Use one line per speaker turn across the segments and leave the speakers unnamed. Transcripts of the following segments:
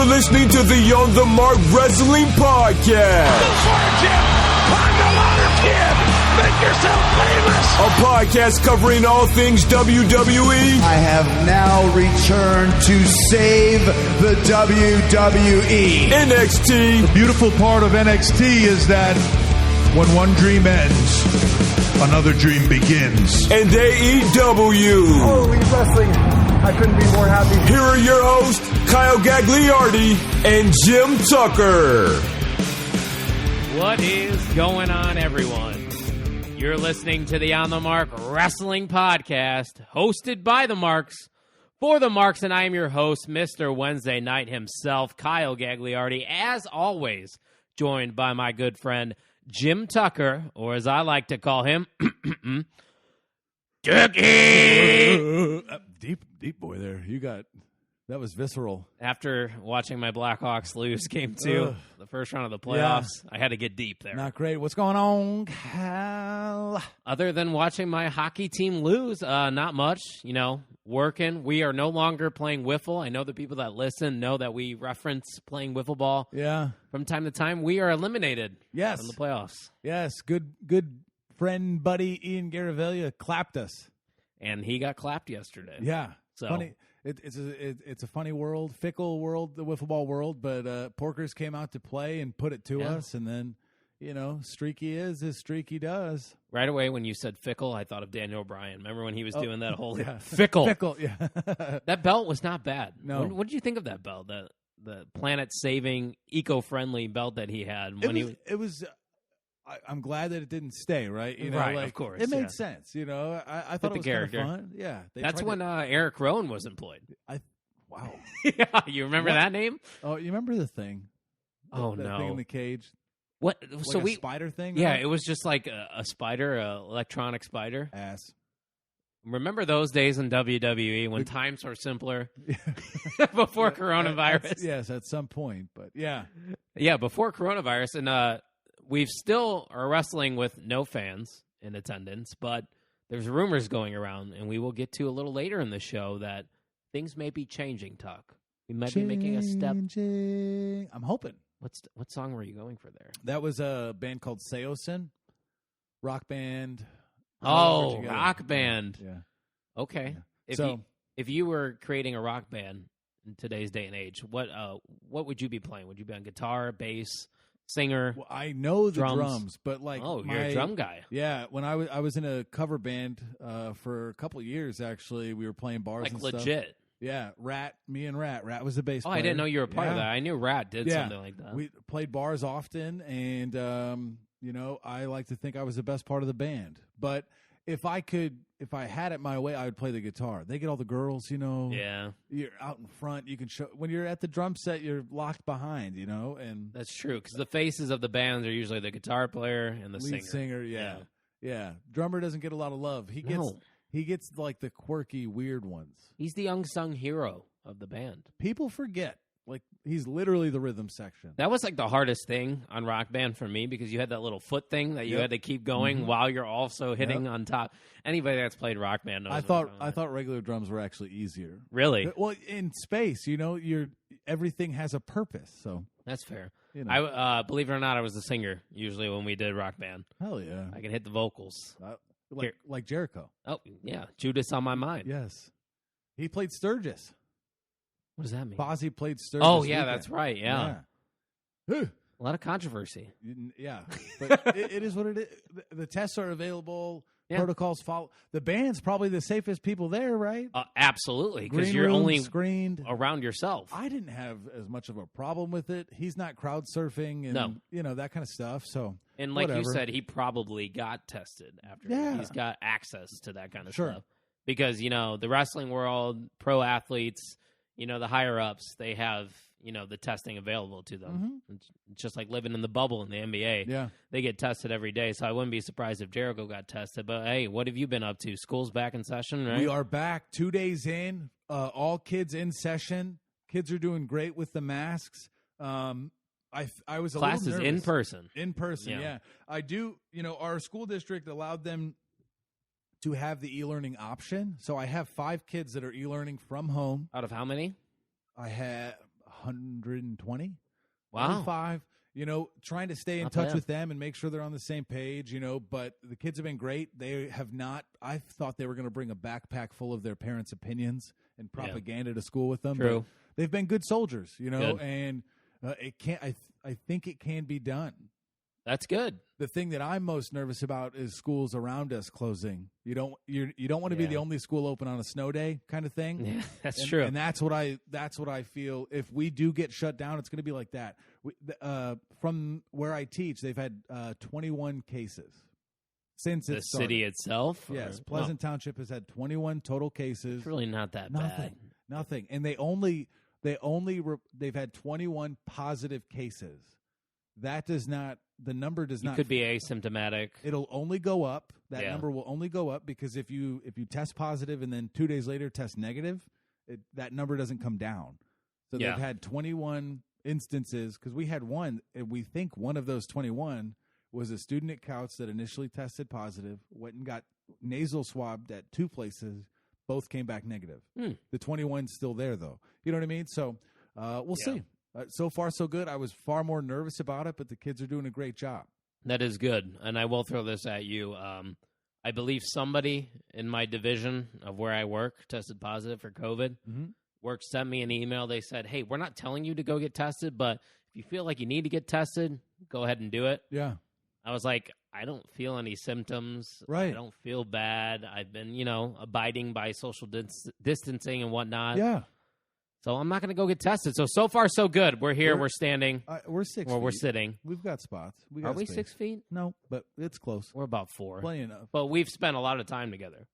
You're listening to the On the Mark Wrestling Podcast.
Go for it, Jim. Climb the ladder, kid. Make yourself famous.
A podcast covering all things WWE.
I have now returned to save the WWE.
NXT.
The beautiful part of NXT is that when one dream ends, another dream begins.
And AEW.
Holy wrestling. I couldn't be more happy.
Here are your hosts, Kyle Gagliardi and Jim Tucker.
What is going on, everyone? You're listening to the On the Mark Wrestling Podcast, hosted by the Marks, for the Marks, and I am your host, Mr. Wednesday Night himself, Kyle Gagliardi, as always, joined by my good friend, Jim Tucker, or as I like to call him, Turkey!
Deep boy there. That was visceral.
After watching my Blackhawks lose Game 2, the first round of the playoffs, I had to get deep there.
Not great. What's going on, Cal?
Other than watching my hockey team lose, not much. Working. We are no longer playing wiffle. I know the people that listen know that we reference playing wiffle ball.
Yeah.
From time to time, we are eliminated.
Yes.
From the playoffs.
Yes. Good friend, buddy Ian Garavaglia clapped us.
And he got clapped yesterday.
Yeah.
So
funny. It's a funny world, fickle world, the wiffle ball world. But Porkers came out to play and put it to us, and then streaky is as streaky does.
Right away when you said fickle, I thought of Daniel Bryan. Remember when he was doing that whole fickle?
Fickle, yeah.
That belt was not bad.
No.
What did you think of that belt? The planet-saving, eco-friendly belt that he had.
It was. I'm glad that it didn't stay, right?
Of course.
It made sense. I thought it was kind of fun. Yeah.
That's when Eric Rowan was employed.
Wow.
Yeah, you remember that name?
Oh, you remember the thing?
No.
Thing in the cage?
What?
Like a spider thing?
Yeah,
right?
it was just like a spider, electronic spider.
Ass.
Remember those days in WWE when times were simpler? Before coronavirus?
Yes, at some point, but yeah.
Yeah, before coronavirus. And we've still are wrestling with no fans in attendance, but there's rumors going around, and we will get to a little later in the show that things may be changing, Tuck. We might be making a step.
I'm hoping.
What song were you going for there?
That was a band called Seosin, rock band.
Oh, rock band.
Yeah.
Okay.
Yeah.
If you were creating a rock band in today's day and age, what would you be playing? Would you be on guitar, bass, singer?
Well, I know the drums, but
you're a drum guy.
Yeah, when I was in a cover band for a couple of years. Actually, we were playing bars and
legit.
Stuff. Yeah, me and Rat was the bass player.
I didn't know you were a part of that. I knew Rat did something like that.
We played bars often, and I like to think I was the best part of the band. But if I had it my way, I would play the guitar. They get all the girls,
Yeah.
You're out in front. You can show when you're at the drum set, you're locked behind, and
that's true because the faces of the bands are usually the guitar player and the
lead singer. Yeah. Drummer doesn't get a lot of love. He gets like the quirky, weird ones.
He's the unsung hero of the band.
People forget. Like, he's literally the rhythm section.
That was like the hardest thing on Rock Band for me because you had that little foot thing that you had to keep going while you're also hitting on top. Anybody that's played Rock Band knows.
I thought regular drums were actually easier.
Really?
Well, in space, everything has a purpose. So
that's fair. I believe it or not, I was the singer usually when we did Rock Band.
Hell yeah!
I can hit the vocals.
Like Jericho.
Oh, yeah. Judas on my mind.
Yes. He played Sturgis.
What does that mean?
Fozzy played Sturgis.
Oh, yeah, that's right. Yeah.
A
lot of controversy.
Yeah. But it is what it is. The tests are available. Yeah. Protocols follow. The band's probably the safest people there, right?
Absolutely, because you're only
screened
around yourself.
I didn't have as much of a problem with it. He's not crowd surfing and that kind of stuff. So
and like you said, he probably got tested after. Yeah. He's got access to that kind of stuff because the wrestling world, pro athletes, the higher ups, they have the testing available to them. It's just like living in the bubble in the NBA.
Yeah.
They get tested every day, so I wouldn't be surprised if Jericho got tested. But, hey, what have you been up to? School's back in session, right?
We are back 2 days in. All kids in session. Kids are doing great with the masks. I was a
Classes
little nervous.
in person.
In person, yeah. I do, our school district allowed them to have the e-learning option. So I have 5 kids that are e-learning from home.
Out of how many?
I had 120.
Wow.
25. Trying to stay in
Not
touch
bad.
with them and make sure they're on the same page, but the kids have been great. They have not. I thought they were going to bring a backpack full of their parents' opinions and propaganda to school with them.
True.
But they've been good soldiers,
Good.
and it can't. I think it can be done.
That's good.
The thing that I'm most nervous about is schools around us closing. You don't want to be the only school open on a snow day kind of thing.
Yeah, that's true.
And that's what I feel. If we do get shut down, it's going to be like that. From where I teach, they've had 21 cases since
The
it started.
city itself?
Yes,
Or-
Pleasant Township has had 21 total cases.
It's really not that bad.
Nothing. And they've had 21 positive cases. That does not. The number does
You
not.
could be asymptomatic.
It'll only go up. That
Yeah.
number will only go up because if you test positive and then 2 days later test negative, that number doesn't come down. So
Yeah.
they've had 21 instances because we had one. And we think one of those 21 was a student at Couch that initially tested positive, went and got nasal swabbed at 2 places. Both came back negative. The 21's still there though. You know what I mean? So we'll see. So far, so good. I was far more nervous about it, but the kids are doing a great job.
That is good. And I will throw this at you. I believe somebody in my division of where I work tested positive for COVID. Work sent me an email. They said, hey, we're not telling you to go get tested, but if you feel like you need to get tested, go ahead and do it.
Yeah.
I was like, I don't feel any symptoms.
Right.
I don't feel bad. I've been, abiding by social distancing and whatnot.
Yeah.
So I'm not going to go get tested. So far, so good. We're here. We're standing.
We're 6
Or
feet.
we're sitting.
We've got spots.
Are we 6 feet?
No, but it's close.
We're about 4.
Plenty enough.
But we've spent a lot of time together.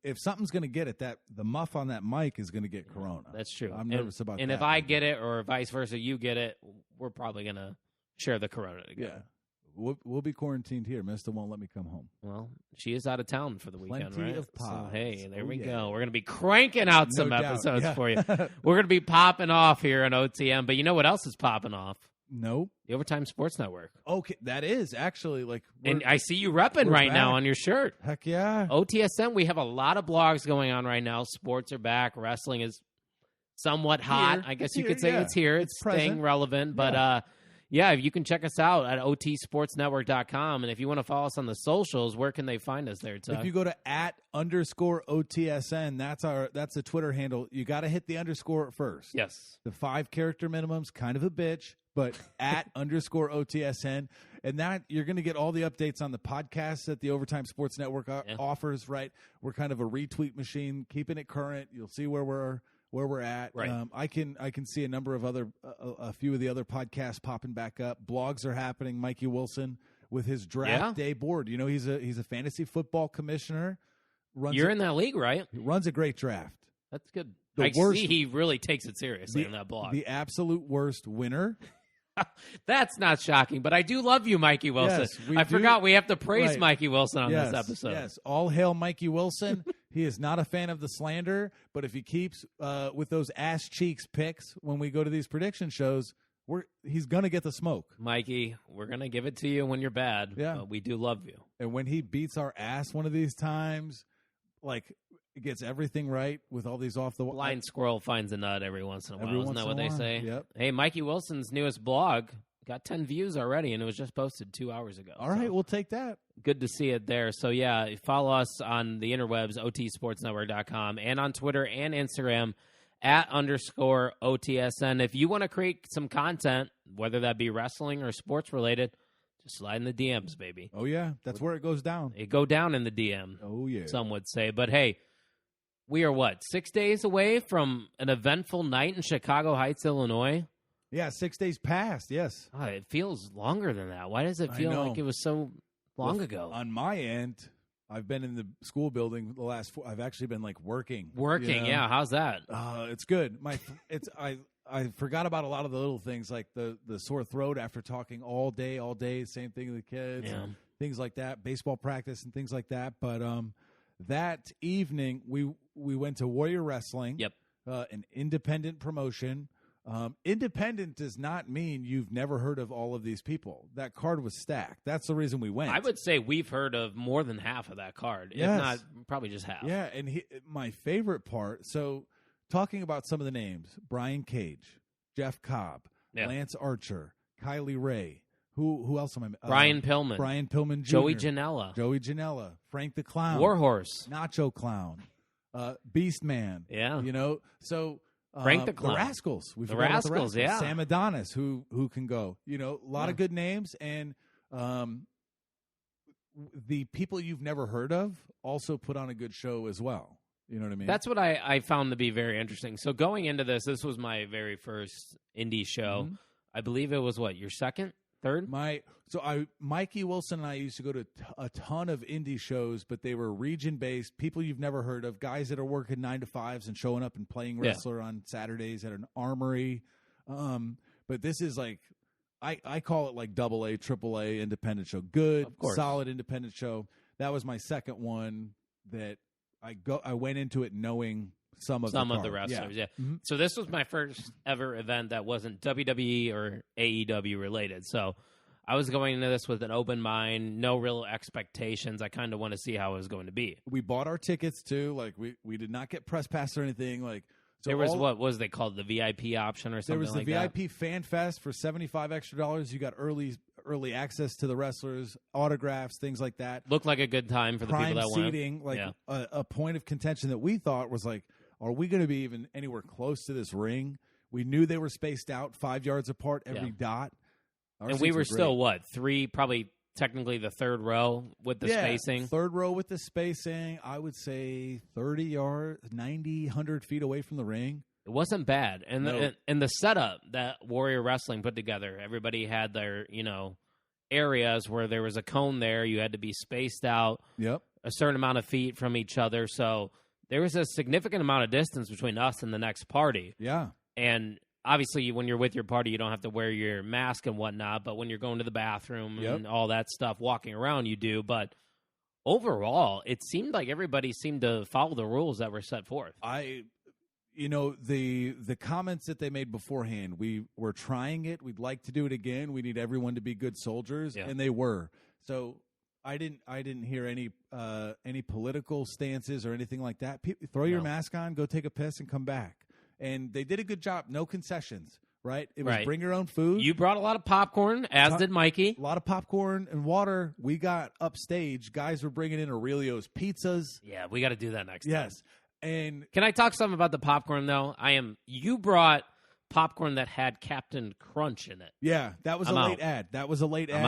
If something's going to get it, the muff on that mic is going to get corona.
That's true.
I'm nervous about that.
And if I get it or vice versa, you get it, we're probably going to share the corona together.
Yeah. We'll be quarantined here. Mister won't let me come home.
Well, she is out of town for the weekend,
Plenty
right?
of
So,
pods.
hey, there we
Yeah.
go. We're going to be cranking out
No
some
doubt.
episodes
Yeah.
for you. We're going to be popping off here on OTM. But you know what else is popping off?
Nope.
The Overtime Sports Network.
Okay, that is actually
And I see you repping
we're
right now
back.
on your shirt.
heck yeah.
OTSN, we have a lot of blogs going on right now. Sports are back. Wrestling is somewhat hot.
Here.
I guess you
Here,
could say
yeah.
it's here.
It's
It's staying
present.
relevant. But, yeah, you can check us out at otsportsnetwork.com. And if you want to follow us on the socials, where can they find us there, Tuck?
If you go to @_OTSN, that's the Twitter handle. You got to hit the underscore first.
Yes.
The 5-character minimum's kind of a bitch, but @_OTSN. And that you're going to get all the updates on the podcasts that the Overtime Sports Network offers, right? We're kind of a retweet machine, keeping it current. You'll see where we're at.
Right.
I can see a number of a few of the other podcasts popping back up. Blogs are happening. Mikey Wilson with his draft day board. He's a fantasy football commissioner.
You're in that league, right?
Runs a great draft.
That's good.
The
I
worst-
see he really takes it seriously in that blog.
The absolute worst winner.
That's not shocking, but I do love you, Mikey Wilson.
Yes, we
I
do.
forgot we have to praise
Right.
Mikey Wilson on
Yes,
this episode.
Yes, all hail Mikey Wilson. He is not a fan of the slander, but if he keeps with those ass cheeks picks when we go to these prediction shows, he's gonna get the smoke.
Mikey, we're going to give it to you when you're bad.
Yeah.
But we do love you.
And when he beats our ass one of these times, gets everything right with all these off the
Blind squirrel finds a nut every once in a while.
Every
Isn't
once
that
in
what
a
they
while.
say?
Yep.
Hey, Mikey Wilson's newest blog got 10 views already, and it was just posted 2 hours ago.
All right,
So
we'll take that.
good to see it there. So, yeah, follow us on the interwebs, otsportsnetwork.com, and on Twitter and Instagram @_OTSN. If you want to create some content, whether that be wrestling or sports related, just slide in the DMs, baby.
Oh yeah, that's where it goes down.
It go down in the DM.
Oh yeah.
Some would say. But hey, we are 6 days away from an eventful night in Chicago Heights, Illinois.
Yeah, 6 days passed. Yes.
Oh, it feels longer than that. Why does it
I
feel
know.
like it was so long ago?
On my end, I've been in the school building the last 4. I've actually been working.
Working, yeah. How's that?
It's good. I forgot about a lot of the little things like the sore throat after talking all day. Same thing with the kids,
Yeah.
and things like that. Baseball practice and things like that. But that evening we went to Warrior Wrestling.
Yep.
An independent promotion. Independent does not mean you've never heard of all of these people. That card was stacked. That's the reason we went.
I would say we've heard of more than half of that card.
Yes.
If not, probably just half.
Yeah, and my favorite part, so talking about some of the names, Brian Cage, Jeff Cobb,
Yeah.
Lance Archer, Kylie Ray. Who else am I?
Brian Pillman.
Brian Pillman Jr.
Joey Janela.
Joey Janela. Frank the Clown.
Warhorse.
Nacho Clown. Beast Man.
Yeah.
So
Frank the Clown.
The Rascals. We
The
forgot about
Rascals, yeah.
Sam Adonis, who can go. A lot of good names, and the people you've never heard of also put on a good show as well. You know what I mean?
That's what I found to be very interesting. So going into this was my very first indie show.
Mhm.
I believe it was your second, third?
Mikey Wilson and I used to go to a ton of indie shows, but they were region-based, people you've never heard of, guys that are working 9 to 5s and showing up and playing wrestler on Saturdays at an armory. But this is I call it AA, AAA independent show. Good, solid independent show. That was my second one that I went into it knowing some of the
wrestlers. Yeah.
Mm-hmm.
So this was my first ever event that wasn't WWE or AEW related. So I was going into this with an open mind, no real expectations. I kind of want to see how it was going to be.
We bought our tickets too. We did not get press pass or anything. So
there was what was they called, the VIP option or something like that?
There was the VIP Fan Fest for $75 extra. You got early access to the wrestlers, autographs, things like that.
Looked like a good time for the people that
seating, went. A point of contention that we thought was are we going to be even anywhere close to this ring? We knew they were spaced out 5 yards apart every dot.
And we were still, three, probably technically the third row with the spacing?
Third row with the spacing. I would say 30 yards, 90, 100 feet away from the ring.
It wasn't bad. And the setup that Warrior Wrestling put together, everybody had their, areas where there was a cone there. You had to be spaced out a certain amount of feet from each other. So there was a significant amount of distance between us and the next party.
Yeah.
And obviously, when you're with your party, you don't have to wear your mask and whatnot. But when you're going to the bathroom and all that stuff, walking around, you do. But overall, it seemed like everybody seemed to follow the rules that were set forth.
The comments that they made beforehand, we were trying it. We'd like to do it again. We need everyone to be good soldiers, and they were. So I didn't hear any political stances or anything like that. Throw your mask on, go take a piss, and come back. And they did a good job. No concessions, right? It was bring your own food.
You brought a lot of popcorn, as did Mikey.
A lot of popcorn and water. We got upstage. Guys were bringing in Aurelio's pizzas.
Yeah, we got to do that next time.
Yes. And
can I talk something about the popcorn, though? You brought popcorn that had Captain Crunch in it.
Yeah, that was a late ad.
I'm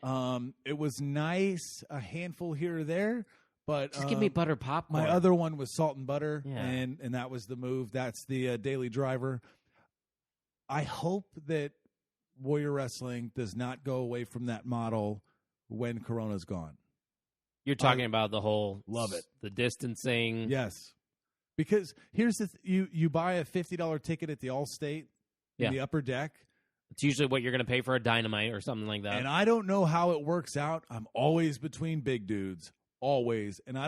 out. It was nice, a handful here or there. But
just give me butter popcorn.
My other one was salt and butter, and that was the move. That's the Daily Driver. I hope that Warrior Wrestling does not go away from that model when Corona's gone.
You're talking about the whole
love it,
the distancing.
Yes, because here's you buy a $50 ticket at the Allstate in the upper deck.
It's usually what you're going to pay for a Dynamite or something like that.
And I don't know how it works out. I'm always between big dudes. Always. And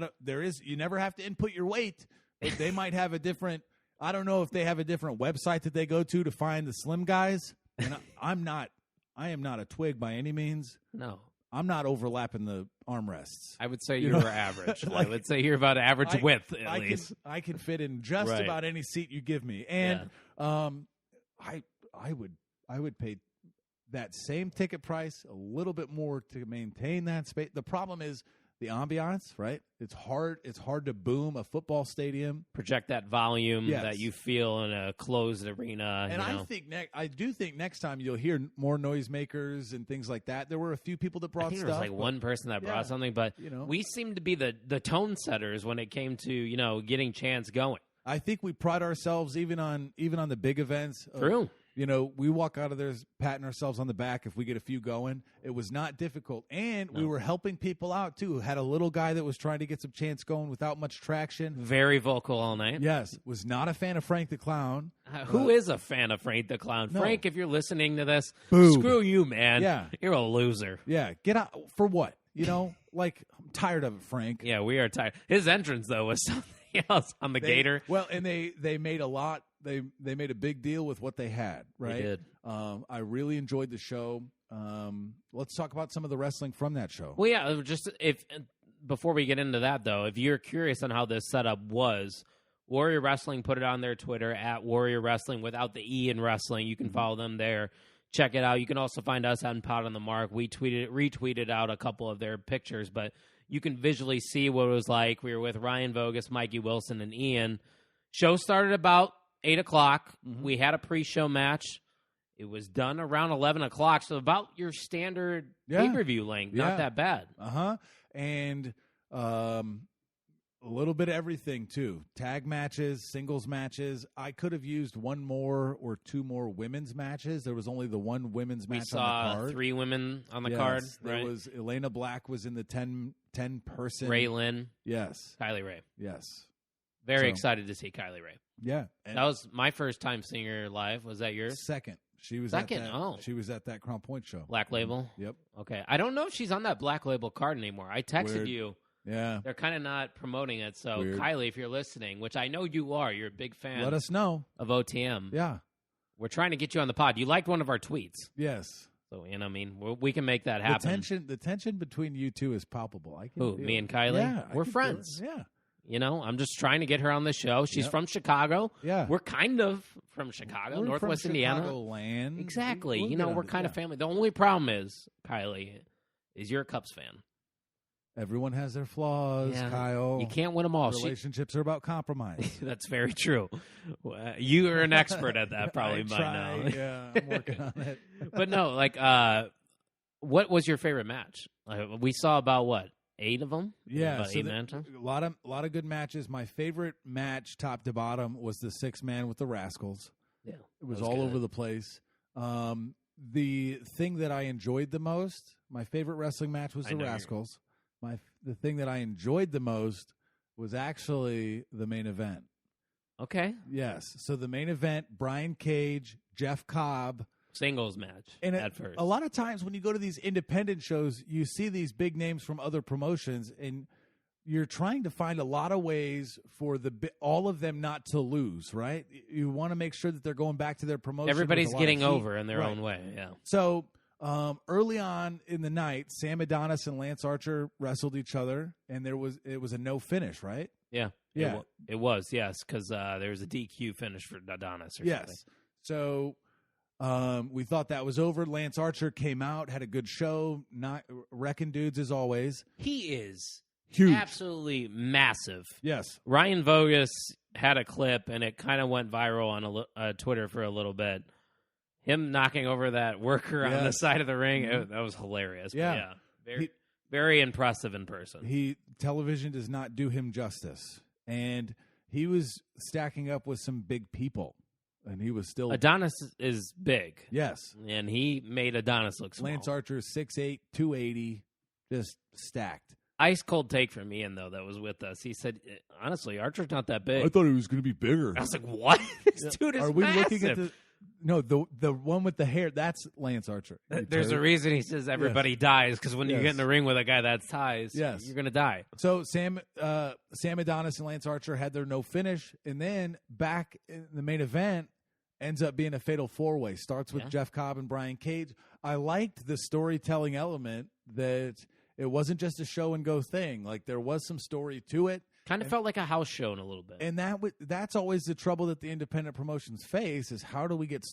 you never have to input your weight. But they might have a different, I don't know if they have a different website that they go to find the slim guys. And I am not a twig by any means.
No.
I'm not overlapping the armrests.
I would say you were average. I would say you're about average width at least.
I can fit in just about any seat you give me. And I would pay that same ticket price, a little bit more to maintain that space. The problem is the ambiance, right? It's hard to boom a football stadium.
Project that volume that you feel in a closed arena.
And I do think next time you'll hear more noisemakers and things like that. There were a few people that brought stuff.
There was one person that brought something, but we seemed to be the tone setters when it came to getting chants going.
I think we pride ourselves even on the big events.
True.
We walk out of there patting ourselves on the back if we get a few going. It was not difficult. And we were helping people out, too. Had a little guy that was trying to get some chants going without much traction.
Very vocal all night.
Yes. Was not a fan of Frank the Clown.
Who is a fan of Frank the Clown?
No.
Frank, if you're listening to this,
Boo.
Screw you, man.
Yeah.
You're a loser.
Yeah. Get out. For what? I'm tired of it, Frank.
Yeah, we are tired. His entrance, though, was something else on the Gator.
Well, and they made a lot. They made a big deal with what they had, right?
They did.
I really enjoyed the show. Let's talk about some of the wrestling from that show.
Well, yeah, before we get into that, though, if you're curious on how this setup was, Warrior Wrestling put it on their Twitter, at Warrior Wrestling, without the E in wrestling. You can follow them there. Check it out. You can also find us on Pod on the Mark. We retweeted out a couple of their pictures, but you can visually see what it was like. We were with Ryan Vogus, Mikey Wilson, and Ian. Show started about 8 o'clock. We had a pre-show match. It was done around 11 o'clock, so about your standard pay-per-view length. Not that bad.
And a little bit of everything, too. Tag matches, singles matches. I could have used one more or two more women's matches. There was only the one women's match on the card.
We saw 3 women on the card.
There
right?
was Elena Black was in the 10-person.
Ray Lynn.
Yes.
Kylie Ray.
Yes.
Very excited to see Kylie Ray.
Yeah.
That was my first time seeing her live. Was that yours?
Second. She was
Second.
At that, She was at that Crown Point show.
Black Label?
Yep.
Okay. I don't know if she's on that Black Label card anymore. I texted
Weird.
you.
Yeah.
They're kind of not promoting it. So,
Weird.
Kylie, if you're listening, which I know you are, you're a big fan
Let us know.
of OTM.
Yeah.
We're trying to get you on the pod. You liked one of our tweets.
Yes.
So, I mean, we can make that happen.
The tension between you two is palpable. I can
Who,
feel
me
it.
and Kylie?
Yeah,
We're friends.
Yeah.
You know, I'm just trying to get her on the show. She's from Chicago.
Yeah.
We're kind of from Chicago,
We're
Northwest
from
Indiana.
Chicagoland.
Exactly.
We'll
you
get
know,
on
we're
it.
kind of family. The only problem is, Kylie, is you're a Cubs fan.
Everyone has their flaws,
Yeah.
Kyle.
You can't win them all.
Relationships are about compromise.
That's very true. You are an expert at that, probably
I
by
try,
now.
Yeah, I'm working on it.
But no, like, what was your favorite match? We saw about what, 8 of them?
Yeah,
about
so
8 matches.
a lot of good matches. My favorite match, top to bottom, was the 6-man with the Rascals.
Yeah,
It was
that
all
good.
over the place. The thing that I enjoyed the most, my favorite wrestling match was the Rascals. The thing that I enjoyed the most was actually the main event.
Okay,
Yes. So the main event, Brian Cage, Jeff Cobb.
singles match
And
at first.
a lot of times when you go to these independent shows, you see these big names from other promotions, and you're trying to find a lot of ways for all of them not to lose, right? You want to make sure that they're going back to their promotion.
Everybody's
with a lot
getting
of heat.
over in their
Right.
own way. Yeah.
So early on in the night, Sam Adonis and Lance Archer wrestled each other, and it was a no finish, right?
Yeah.
Yeah.
It was, yes, because there was a DQ finish for Adonis or something.
Yes. So we thought that was over. Lance Archer came out, had a good show, not wrecking dudes as always.
He is
Huge.
absolutely massive.
Yes.
Ryan Vogus had a clip, and it kind of went viral on Twitter for a little bit. Him knocking over that worker on the
Yes.
side of the ring, that was hilarious.
Yeah.
But very impressive in person.
Television does not do him justice. And he was stacking up with some big people, and he was still
Adonis is big.
Yes.
And he made Adonis look small.
Lance Archer 6'8", 280, just stacked.
Ice cold take from Ian, though, that was with us. He said, honestly, Archer's not that big.
I thought he was going to be bigger.
I was like, what? This dude is
Are we
massive.
looking at the one with the hair? That's Lance Archer.
There's a reason he says everybody dies, because when you
Yes.
get in the ring with a guy that size,
Yes.
you're going to die.
So Sam Adonis and Lance Archer had their no finish, and then back in the main event ends up being a fatal 4-way. Starts with Jeff Cobb and Brian Cage. I liked the storytelling element that it wasn't just a show and go thing. Like there was some story to it.
Kind of felt like a house show in a little bit.
And that's always the trouble that the independent promotions face is how do we get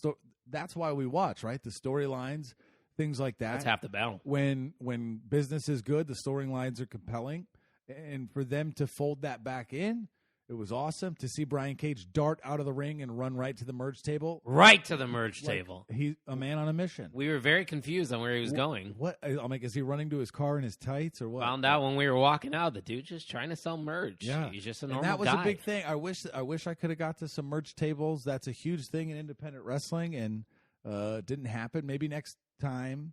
that's why we watch, right? The storylines, things like that.
That's half the battle.
When business is good, the storylines are compelling. And for them to fold that back in, it was awesome to see Brian Cage dart out of the ring and run right to the merge table.
Right to the merge table.
He's a man on a mission.
We were very confused on where he was going.
What? I'm like, is he running to his car in his tights or what?
Found out when we were walking out, the dude's just trying to sell merch.
Yeah.
He's just a
And
normal
that was
guy.
a big thing. I wish I could have got to some merch tables. That's a huge thing in independent wrestling, and it didn't happen. Maybe next time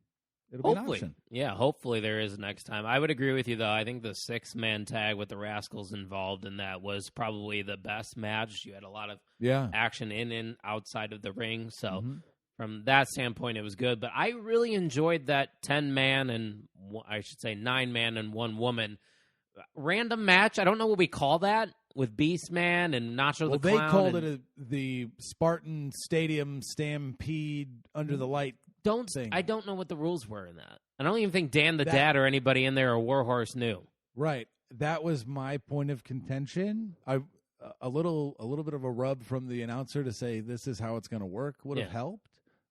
it'll be an
Hopefully.
option.
Yeah, hopefully there is next time. I would agree with you, though. I think the 6-man tag with the Rascals involved in that was probably the best match. You had a lot of action in and outside of the ring. So from that standpoint, it was good. But I really enjoyed that 10-man and, I should say, 9-man and 1-woman random match. I don't know what we call that with Beastman and Nacho the Clown.
They called it the Spartan Stadium Stampede under the light.
I don't know what the rules were in that. I don't even think Dan the Dad or anybody in there or Warhorse knew.
Right. That was my point of contention. a little bit of a rub from the announcer to say this is how it's going to work would have helped,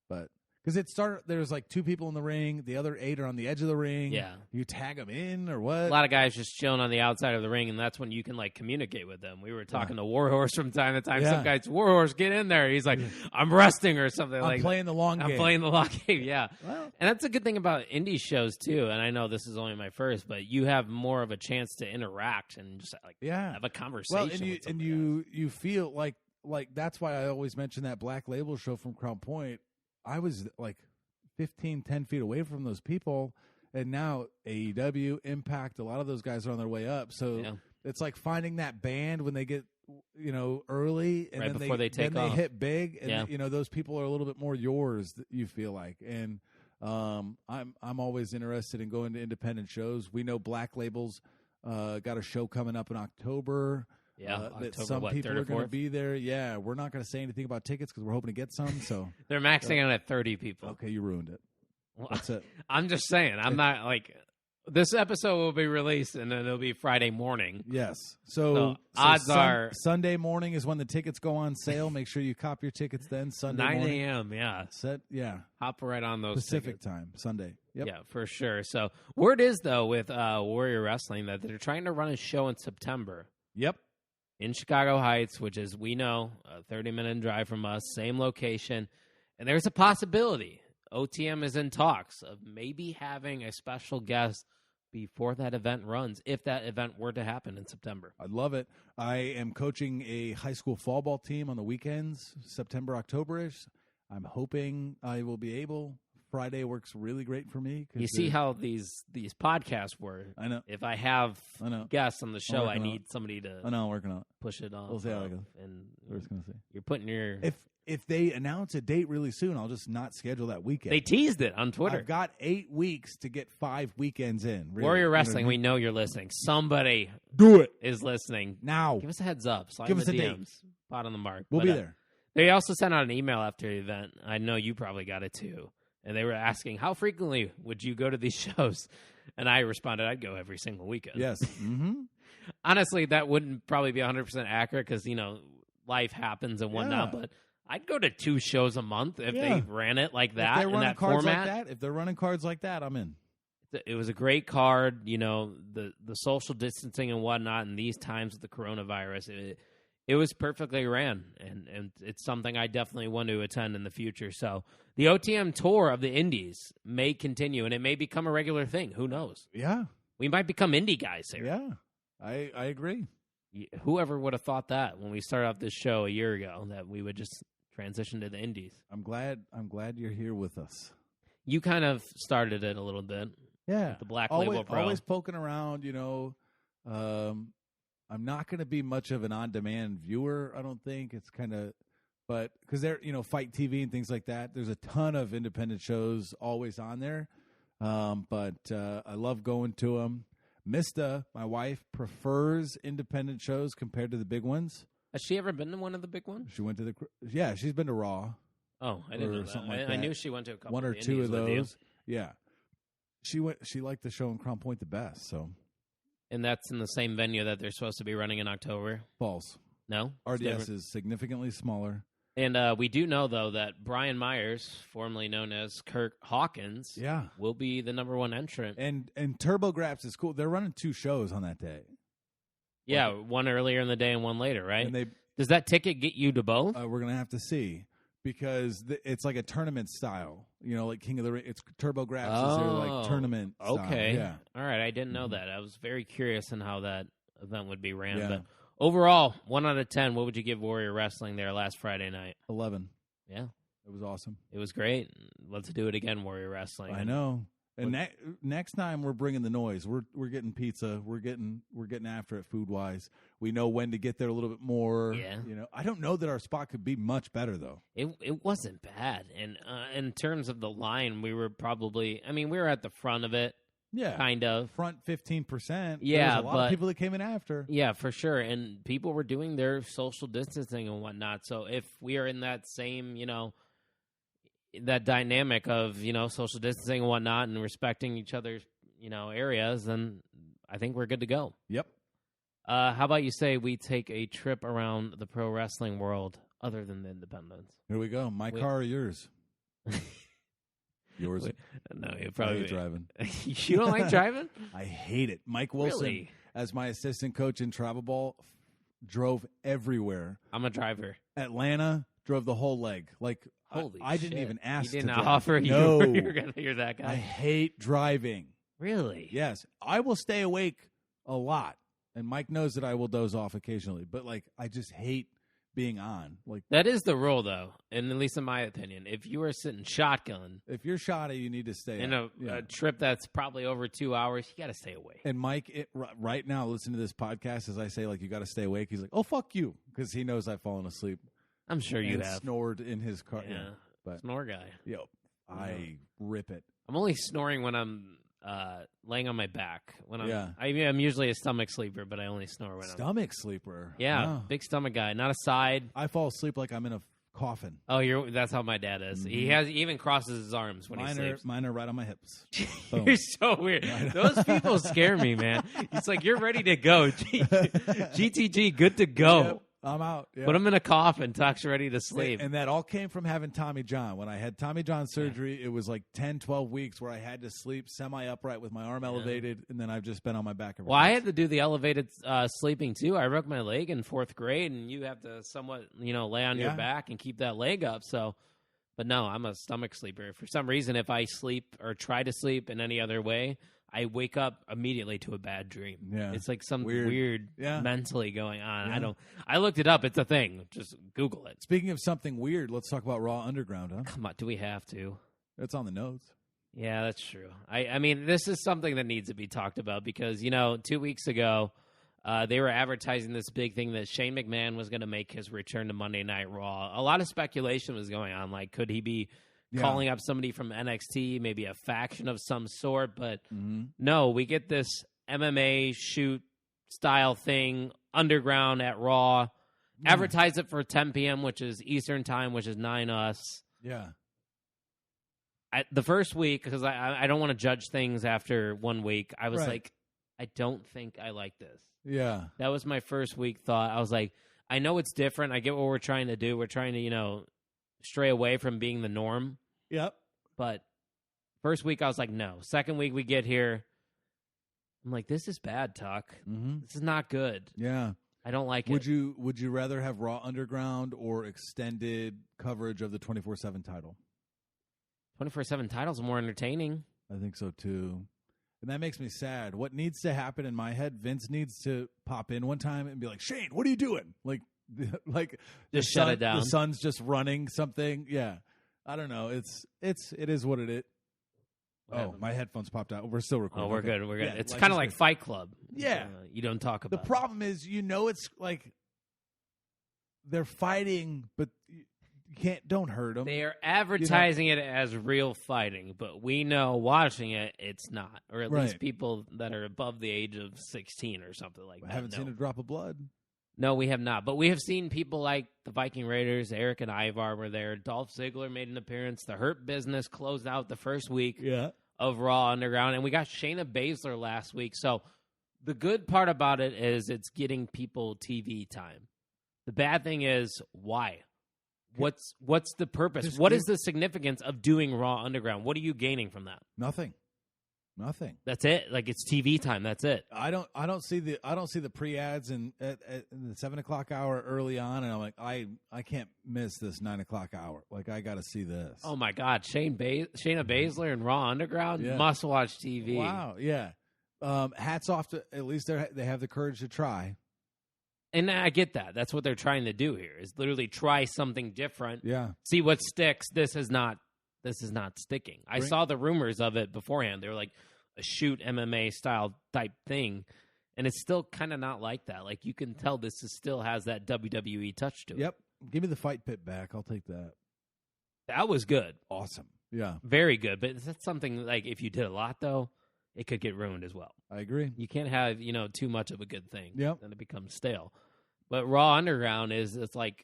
but. Because there's like 2 people in the ring. The other 8 are on the edge of the ring.
Yeah.
You tag them in or what?
A lot of guys just chilling on the outside of the ring, and that's when you can, like, communicate with them. We were talking to Warhorse from time to time. Some guys, Warhorse, get in there. He's like, I'm resting or something.
I'm playing the long game.
I'm playing the long game, yeah.
Well,
and that's a good thing about indie shows, too. And I know this is only my first, but you have more of a chance to interact and just, like, have a conversation with somebody
you feel like that's why I always mention that Black Label show from Crown Point. I was, like, 10 feet away from those people, and now AEW, Impact, a lot of those guys are on their way up. So it's like finding that band when they get, early, and
right
then
before they take off.
They hit big, and those people are a little bit more yours. You feel like, and I'm always interested in going to independent shows. We know Black Label's got a show coming up in October.
Yeah,
that some people are going to be there. Yeah, we're not going to say anything about tickets because we're hoping to get some. So
they're maxing out at 30 people.
Okay, you ruined it.
Well,
that's it.
I'm just saying. I'm not like this episode will be released and then it'll be Friday morning.
Yes. So
odds are
Sunday morning is when the tickets go on sale. Make sure you cop your tickets then. Sunday
9
morning.
9 a.m. Yeah. Hop right on those
Pacific
tickets.
time Sunday. Yep.
Yeah, for sure. So word is though with Warrior Wrestling that they're trying to run a show in September.
Yep.
In Chicago Heights, which is, we know, a 30-minute drive from us, same location. And there's a possibility, OTM is in talks, of maybe having a special guest before that event runs, if that event were to happen in September.
I love it. I am coaching a high school fall ball team on the weekends, September, October-ish. I'm hoping I will be able. Friday works really great for me.
You see how these podcasts work.
I know.
If I have guests on the show, I need somebody to
I'm working on it.
Push it on.
We'll see how it goes.
And
we're just going to see.
You're putting your...
If they announce a date really soon, I'll just not schedule that weekend.
They teased it on Twitter.
I've got 8 weeks to get 5 weekends in. Really.
Warrior Wrestling, we know you're listening. Somebody
do it
is listening.
Now.
Give us a heads up. Slide
Give us
the
a
DMs.
date.
Pot on the mark.
We'll be there.
They also sent out an email after the event. I know you probably got it too. And they were asking, how frequently would you go to these shows? And I responded, I'd go every single weekend.
Yes. Mm-hmm.
Honestly, that wouldn't probably be 100% accurate because, life happens and whatnot. But I'd go to 2 shows a month if they ran it like that in that format.
If they're running cards like that, I'm in.
It was a great card, the social distancing and whatnot, and these times with the coronavirus, it was perfectly ran, and it's something I definitely want to attend in the future. So the OTM tour of the Indies may continue, and it may become a regular thing. Who knows?
Yeah.
We might become indie guys here.
Yeah, I agree.
Whoever would have thought that when we started off this show a year ago, that we would just transition to the Indies.
I'm glad you're here with us.
You kind of started it a little bit.
Yeah.
The Black Label Pro.
Always poking around, I'm not going to be much of an on-demand viewer, I don't think. It's kind of, but because they're, Fight TV and things like that, there's a ton of independent shows always on there. But I love going to them. Mista, my wife, prefers independent shows compared to the big ones.
Has she ever been to one of the big ones?
She went to she's been to Raw.
Oh, I didn't know that.
Like
I knew she went to a couple.
One or
of the
two of
those.
Yeah. She liked the show in Crown Point the best, so.
And that's in the same venue that they're supposed to be running in October?
False.
No?
RDS is significantly smaller.
And we do know, though, that Brian Myers, formerly known as Kirk Hawkins, will be the number 1 entrant.
And TurboGraps is cool. They're running 2 shows on that day.
Yeah, one earlier in the day and one later, right?
And
does that ticket get you to both?
We're going to have to see. Because it's like a tournament style, like King of the Ring. It's TurboGraps is their like tournament style.
Okay.
Yeah.
All right. I didn't know that. I was very curious in how that event would be ran.
Yeah.
But overall, 1 out of 10, what would you give Warrior Wrestling there last Friday night?
11.
Yeah.
It was awesome.
It was great. Let's do it again, Warrior Wrestling.
I know. And next time we're bringing the noise. We're getting pizza. We're getting after it food wise. We know when to get there a little bit more.
Yeah.
I don't know that our spot could be much better though.
It wasn't bad. And in terms of the line, we were probably. I mean, we were at the front of it.
Yeah.
Kind of.
Front 15%.
Yeah.
There was a lot of people that came in after.
Yeah, for sure. And people were doing their social distancing and whatnot. So if we are in that same, that dynamic of, social distancing and whatnot and respecting each other's, areas, then I think we're good to go.
Yep.
How about you say we take a trip around the pro wrestling world other than the independents?
Here we go. My car or yours? Yours.
No, you
I
probably
hate driving.
You don't like driving?
I hate it. Mike Wilson,
Really?
as my assistant coach in travel ball, drove everywhere.
I'm a driver.
Atlanta drove the whole leg. Like
Holy
I didn't
shit.
even ask.
You didn't
to drive.
offer.
No,
You're that guy.
I hate driving.
Really?
Yes, I will stay awake a lot, and Mike knows that I will doze off occasionally. But like, I just hate being on. Like
That is the rule, though, and at least in my opinion. If you are sitting shotgun
if you're shoddy, you need to stay
in
up.
a trip that's probably over 2 hours, you got to stay away.
And Mike, right now, listen to this podcast as I say, like, you got to stay awake. He's like, "Oh, fuck you," because he knows I've fallen asleep.
I'm sure you
and
have.
snored in his car.
Yeah,
but
snore guy.
I rip it.
I'm only snoring when I'm laying on my back. When
Yeah.
I'm usually a stomach sleeper, but I only snore when I'm.
Stomach sleeper.
Yeah,
Wow.
big stomach guy, not a side.
I fall asleep like I'm in a coffin.
Oh, that's how my dad is. He even crosses his arms when he sleeps.
Mine are right on my hips. Boom.
You're so weird. Those people scare me, man. It's like you're ready to go. GTG, good to go.
Yep, I'm out. Yep.
Put him in a coffin. Tuck's ready to sleep.
And that all came from having Tommy John. When I had Tommy John surgery, it was like 10, 12 weeks where I had to sleep semi-upright with my arm elevated, and then I've just been on my back.
Well, I had to do the elevated sleeping, too. I broke my leg in 4th grade, and you have to somewhat, lay on your back and keep that leg up. So, but no, I'm a stomach sleeper. For some reason, if I sleep or try to sleep in any other way, I wake up immediately to a bad dream.
Yeah.
It's like some weird
Yeah.
mentally going on.
Yeah.
I looked it up. It's a thing. Just Google it.
Speaking of something weird, let's talk about Raw Underground, huh?
Come on, do we have to?
It's on the notes.
Yeah, that's true. I mean, this is something that needs to be talked about because, 2 weeks ago, they were advertising this big thing that Shane McMahon was going to make his return to Monday Night Raw. A lot of speculation was going on. Like, could he be calling up somebody from NXT, maybe a faction of some sort? But no, we get this MMA shoot style thing underground at Raw. Advertise it for 10 p.m., which is Eastern time, which is 9 us.
Yeah.
The first week, because I don't want to judge things after 1 week, I was like, I don't think I like this.
Yeah.
That was my first week thought. I was like, I know it's different. I get what we're trying to do. We're trying to, stray away from being the norm.
Yep.
But first week, I was like, no. Second week, we get here. I'm like, this is bad, Tuck.
Mm-hmm.
This is not good.
Yeah.
I don't like
Would
it.
you rather have Raw Underground or extended coverage of the 24/7 title?
24/7 titles are more entertaining.
I think so too. And that makes me sad. What needs to happen in my head, Vince needs to pop in one time and be like, "Shane, what are you doing?" Like
Just shut it down.
The sun's just running something. Yeah. I don't know. It is what it is. Oh, my headphones popped out. We're still recording.
Oh, we're
Okay.
good. We're good.
Yeah,
it's
life
kind of
is
like
good.
Fight Club.
Yeah.
You don't talk
The
about it.
problem is, it's like they're fighting, but you don't hurt them.
They are advertising it as real fighting, but we know watching it, it's not. Or at least people that are above the age of 16 or something like that.
I haven't seen a drop of blood.
No, we have not. But we have seen people like the Viking Raiders, Eric and Ivar were there. Dolph Ziggler made an appearance. The Hurt Business closed out the first week of Raw Underground. And we got Shayna Baszler last week. So the good part about it is it's getting people TV time. The bad thing is, why? What's the purpose? What is the significance of doing Raw Underground? What are you gaining from that?
Nothing.
That's it. Like, it's TV time. That's it.
I don't see the pre-ads in the 7 o'clock hour early on, and I'm like, I can't miss this 9 o'clock hour. Like, I got to see this.
Oh my God, Shayna Baszler and Raw Underground, must watch TV.
Wow, yeah. Hats off to at least they have the courage to try.
And I get that. That's what they're trying to do here. Is literally try something different.
Yeah.
See what sticks. This is not sticking. I saw the rumors of it beforehand. They were like a shoot MMA style type thing, and it's still kind of not like that. Like, you can tell this still has that WWE touch to it.
Yep. Give me the fight pit back. I'll take that.
That was good.
Awesome. Yeah.
Very good. But that's something, like, if you did a lot, though, it could get ruined as well.
I agree.
You can't have, too much of a good thing.
Yep.
Then it becomes stale. But Raw Underground it's like,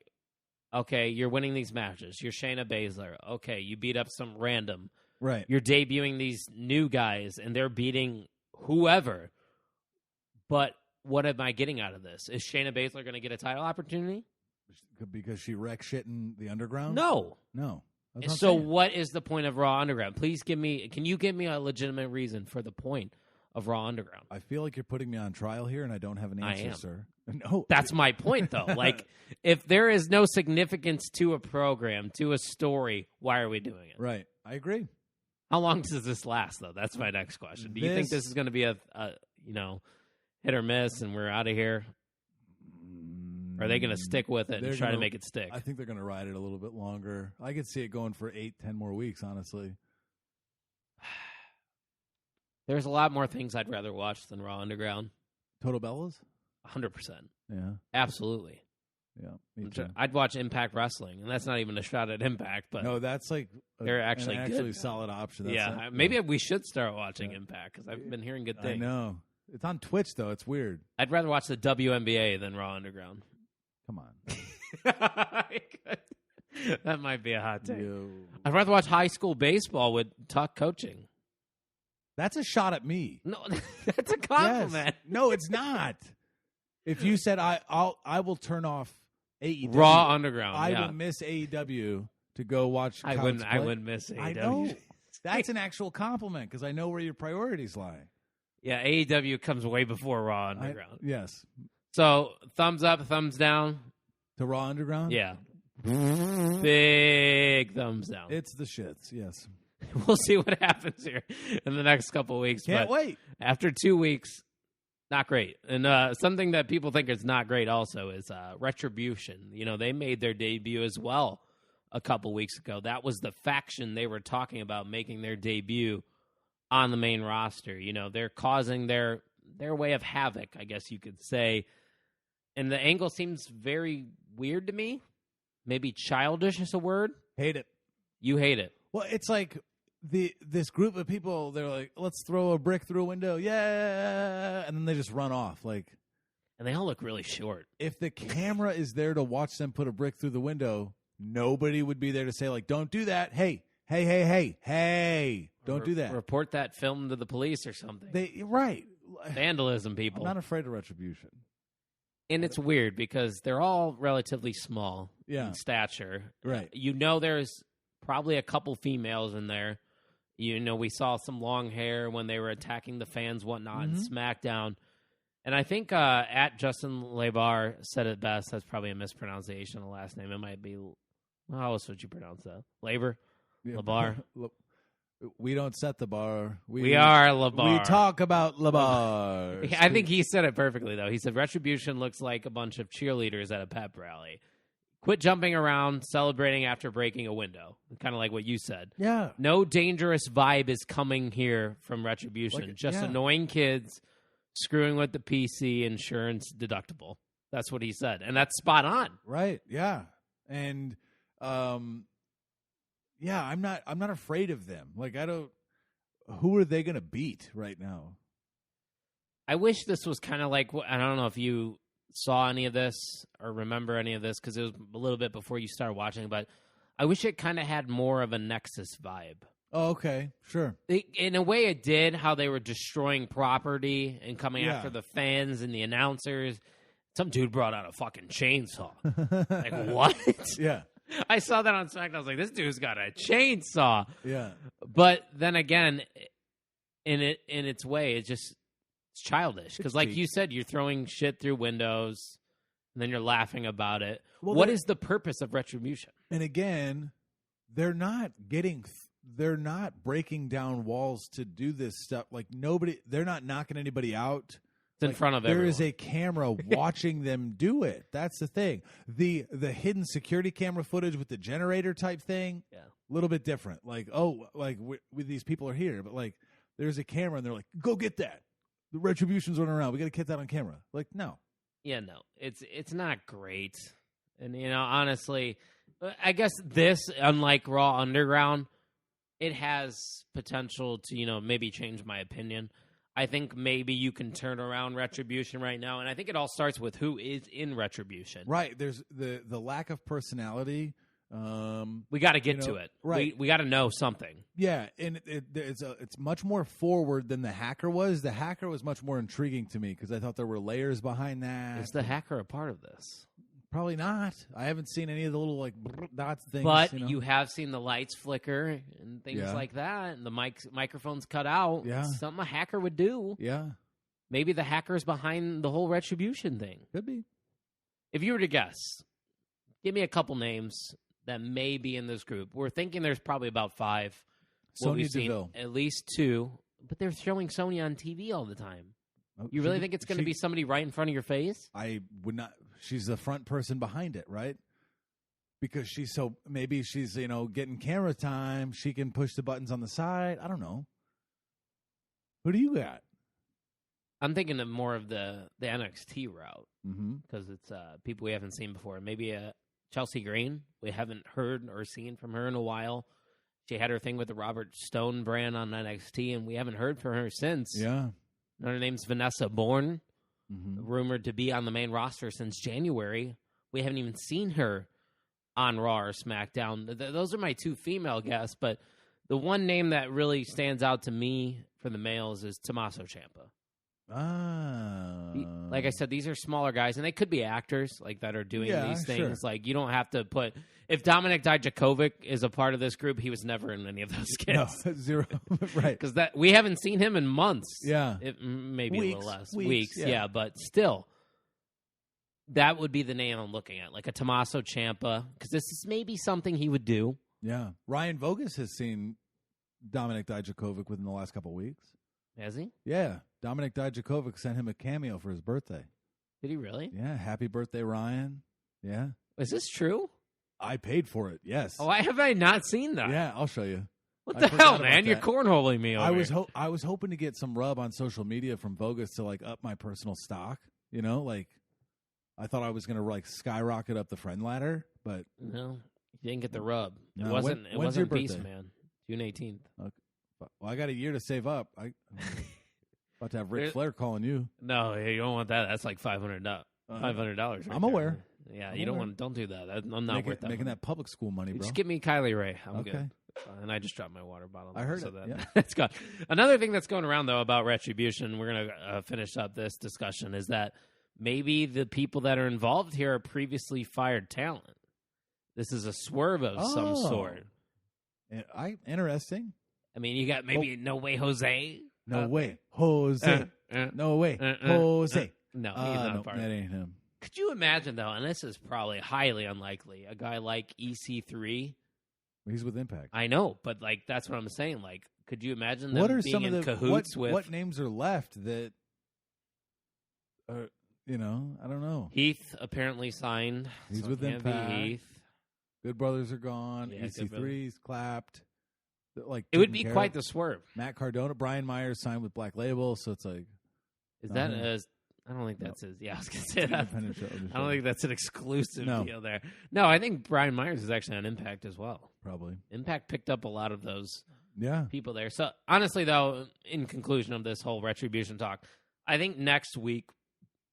okay, you're winning these matches. You're Shayna Baszler. Okay, you beat up some random.
Right.
You're debuting these new guys, and they're beating whoever. But what am I getting out of this? Is Shayna Baszler going to get a title opportunity?
Because she wrecked shit in the underground?
No. So what is the point of Raw Underground? Can you give me a legitimate reason for the point of Raw Underground?
I feel like you're putting me on trial here, and I don't have an answer,
I am.
sir. No.
That's my point, though. Like, if there is no significance to a program, to a story, why are we doing it?
Right. I agree.
How long does this last, though? That's my next question. Do you think this is going to be a hit or miss, and we're out of here? Or are they going to stick with it and try to make it stick?
I think they're going to ride it a little bit longer. I could see it going for 8-10 more weeks, honestly.
There's a lot more things I'd rather watch than Raw Underground.
Total Bellas?
100%.
Yeah.
Absolutely.
Yeah, me too.
I'd watch Impact Wrestling, and that's not even a shot at Impact, but
no, that's like
they're actually good.
Solid option. That's
maybe we should start watching Impact because I've been hearing good things.
I know. It's on Twitch, though. It's weird.
I'd rather watch the WNBA than Raw Underground.
Come on.
That might be a hot take.
Yo.
I'd rather watch high school baseball with Tuck coaching.
That's a shot at me.
No, that's a compliment.
Yes. No, it's not. If you said I will turn off AEW,
Raw Underground,
I will miss AEW to go watch.
I wouldn't miss AEW.
I know. That's an actual compliment because I know where your priorities lie.
Yeah, AEW comes way before Raw Underground.
Yes.
So thumbs up, thumbs down
to Raw Underground.
Yeah, big thumbs down.
It's the shits. Yes.
We'll see what happens here in the next couple of weeks.
Can't wait.
After 2 weeks, not great. And something that people think is not great also is Retribution. You know, they made their debut as well a couple weeks ago. That was the faction they were talking about making their debut on the main roster. You know, they're causing their way of havoc, I guess you could say. And the angle seems very weird to me. Maybe childish is a word.
Hate it.
You hate it.
Well, it's like this group of people, they're like, let's throw a brick through a window. Yeah. And then they just run off. Like,
and they all look really short.
If the camera is there to watch them put a brick through the window, nobody would be there to say, like, don't do that. Hey, don't do that.
Report that film to the police or something.
Right.
Vandalism, people.
I'm not afraid of Retribution.
And it's weird because they're all relatively small in stature.
Right.
You know there's probably a couple females in there. You know, we saw some long hair when they were attacking the fans, whatnot, in SmackDown. And I think at Justin Lebar said it best. That's probably a mispronunciation of the last name. It might be, how else would you pronounce that? Labor? Yeah. Lebar?
We don't set the bar.
We are Lebar.
We talk about Lebar.
I think he said it perfectly, though. He said, Retribution looks like a bunch of cheerleaders at a pep rally. Quit jumping around, celebrating after breaking a window. Kind of like what you said.
Yeah.
No dangerous vibe is coming here from Retribution. Just annoying kids screwing with the PC insurance deductible. That's what he said. And that's spot on.
Right. Yeah. And, I'm not afraid of them. Like, who are they going to beat right now?
I wish this was kind of like, I don't know if you saw any of this or remember any of this because it was a little bit before you started watching, but I wish it kind of had more of a Nexus vibe.
Oh, okay. Sure.
In a way it did, how they were destroying property and coming after the fans and the announcers. Some dude brought out a fucking chainsaw. Like, what?
Yeah.
I saw that on SmackDown. I was like, this dude's got a chainsaw.
Yeah.
But then again, in its way, it's childish. Because like you said, you're throwing shit through windows, and then you're laughing about it. Well, what is the purpose of Retribution?
And again, they're not breaking down walls to do this stuff. Like, they're not knocking anybody out.
It's in front of everyone.
There is a camera watching them do it. That's the thing. The hidden security camera footage with the generator type thing, a little bit different. Like, these people are here, but like, there's a camera and they're like, go get that. The Retribution's running around. We got to get that on camera. Like, no. Yeah,
no. It's not great. And, honestly, I guess this, unlike Raw Underground, it has potential to, maybe change my opinion. I think maybe you can turn around Retribution right now, and I think it all starts with who is in Retribution.
Right. There's the lack of personality
We got to get to it.
Right.
We got to know something.
Yeah, and it's much more forward than the hacker was. The hacker was much more intriguing to me because I thought there were layers behind that.
Is the hacker a part of this?
Probably not. I haven't seen any of the little dots things.
But you have seen the lights flicker and things like that, and the microphones cut out.
Yeah.
Something a hacker would do.
Yeah.
Maybe the hacker's behind the whole Retribution thing.
Could be.
If you were to guess, give me a couple names that may be in this group. We're thinking there's probably about 5.
Sonya Deville.
At least 2. But they're showing Sonya on TV all the time. You really think it's going to be somebody right in front of your face?
I would not. She's the front person behind it, right? Because maybe she's, getting camera time. She can push the buttons on the side. I don't know. Who do you got?
I'm thinking of more of the NXT route because
Mm-hmm.
it's people we haven't seen before. Maybe Chelsea Green. We haven't heard or seen from her in a while. She had her thing with the Robert Stone brand on NXT, and we haven't heard from her since.
Yeah.
Her name's Vanessa Bourne, rumored to be on the main roster since January. We haven't even seen her on Raw or SmackDown. Those are my 2 female guests, but the one name that really stands out to me for the males is Tommaso Ciampa. Like I said, these are smaller guys, and they could be actors that are doing these things.
Sure.
You don't have to put... If Dominik Dijakovic is a part of this group, he was never in any of those skits.
No, 0. Right.
Because we haven't seen him in months.
Yeah.
Maybe
Weeks,
a little less.
weeks,
Yeah, but still. That would be the name I'm looking at, like a Tommaso Ciampa, because this is maybe something he would do.
Yeah. Ryan Vogus has seen Dominik Dijakovic within the last couple of weeks.
Has he?
Yeah. Dominik Dijakovic sent him a cameo for his birthday.
Did he really?
Yeah. Happy birthday, Ryan. Yeah.
Is this true?
I paid for it. Yes.
Oh, have I not seen that?
Yeah, I'll show you.
What
I
the
forgot
hell,
about
man? You're
that.
cornholing me over here.
I was hoping to get some rub on social media from Vogus to up my personal stock. I thought I was going to skyrocket up the friend ladder, but
no, you didn't get the rub.
No,
it wasn't.
when's your
It wasn't Beast
birthday?
Man. June 18th.
Okay. Well, I got a year to save up. About to have Ric Flair calling you.
No, you don't want that. That's like $500. $500.
I'm aware.
Yeah, you don't do that. I'm not worth that.
Making
money.
that public school money, bro.
Just give me Kylie Ray. I'm
Okay.
good. And I just dropped my water bottle.
I heard
so
it. Yeah.
That's gone. Another thing that's going around, though, about Retribution, we're going to finish up this discussion, is that maybe the people that are involved here are previously fired talent. This is a swerve of some sort.
Interesting.
I mean, you got maybe No Way Jose.
No way. Jose. No way. Jose.
No, he's not a part
that
of it.
ain't him.
Could you imagine, though, and this is probably highly unlikely, a guy like EC3?
He's with Impact.
I know, but that's what I'm saying. Could you imagine them
What are
being
some
in
of the
cahoots with
what names are left that are I don't know.
Heath? Apparently signed.
He's
so
with
it can't be
Impact.
Heath.
Good Brothers are gone.
Yeah, Good
EC3's clapped.
It would be quite the swerve.
Matt Cardona, Brian Myers signed with Black Label, so it's like.
Is that as? I don't think that's his. Yeah, I was gonna say that. I don't think that's an exclusive deal there. No, I think Brian Myers is actually on Impact as well.
Probably.
Impact picked up a lot of those
Yeah.
people there. So honestly, though, in conclusion of this whole Retribution talk, I think next week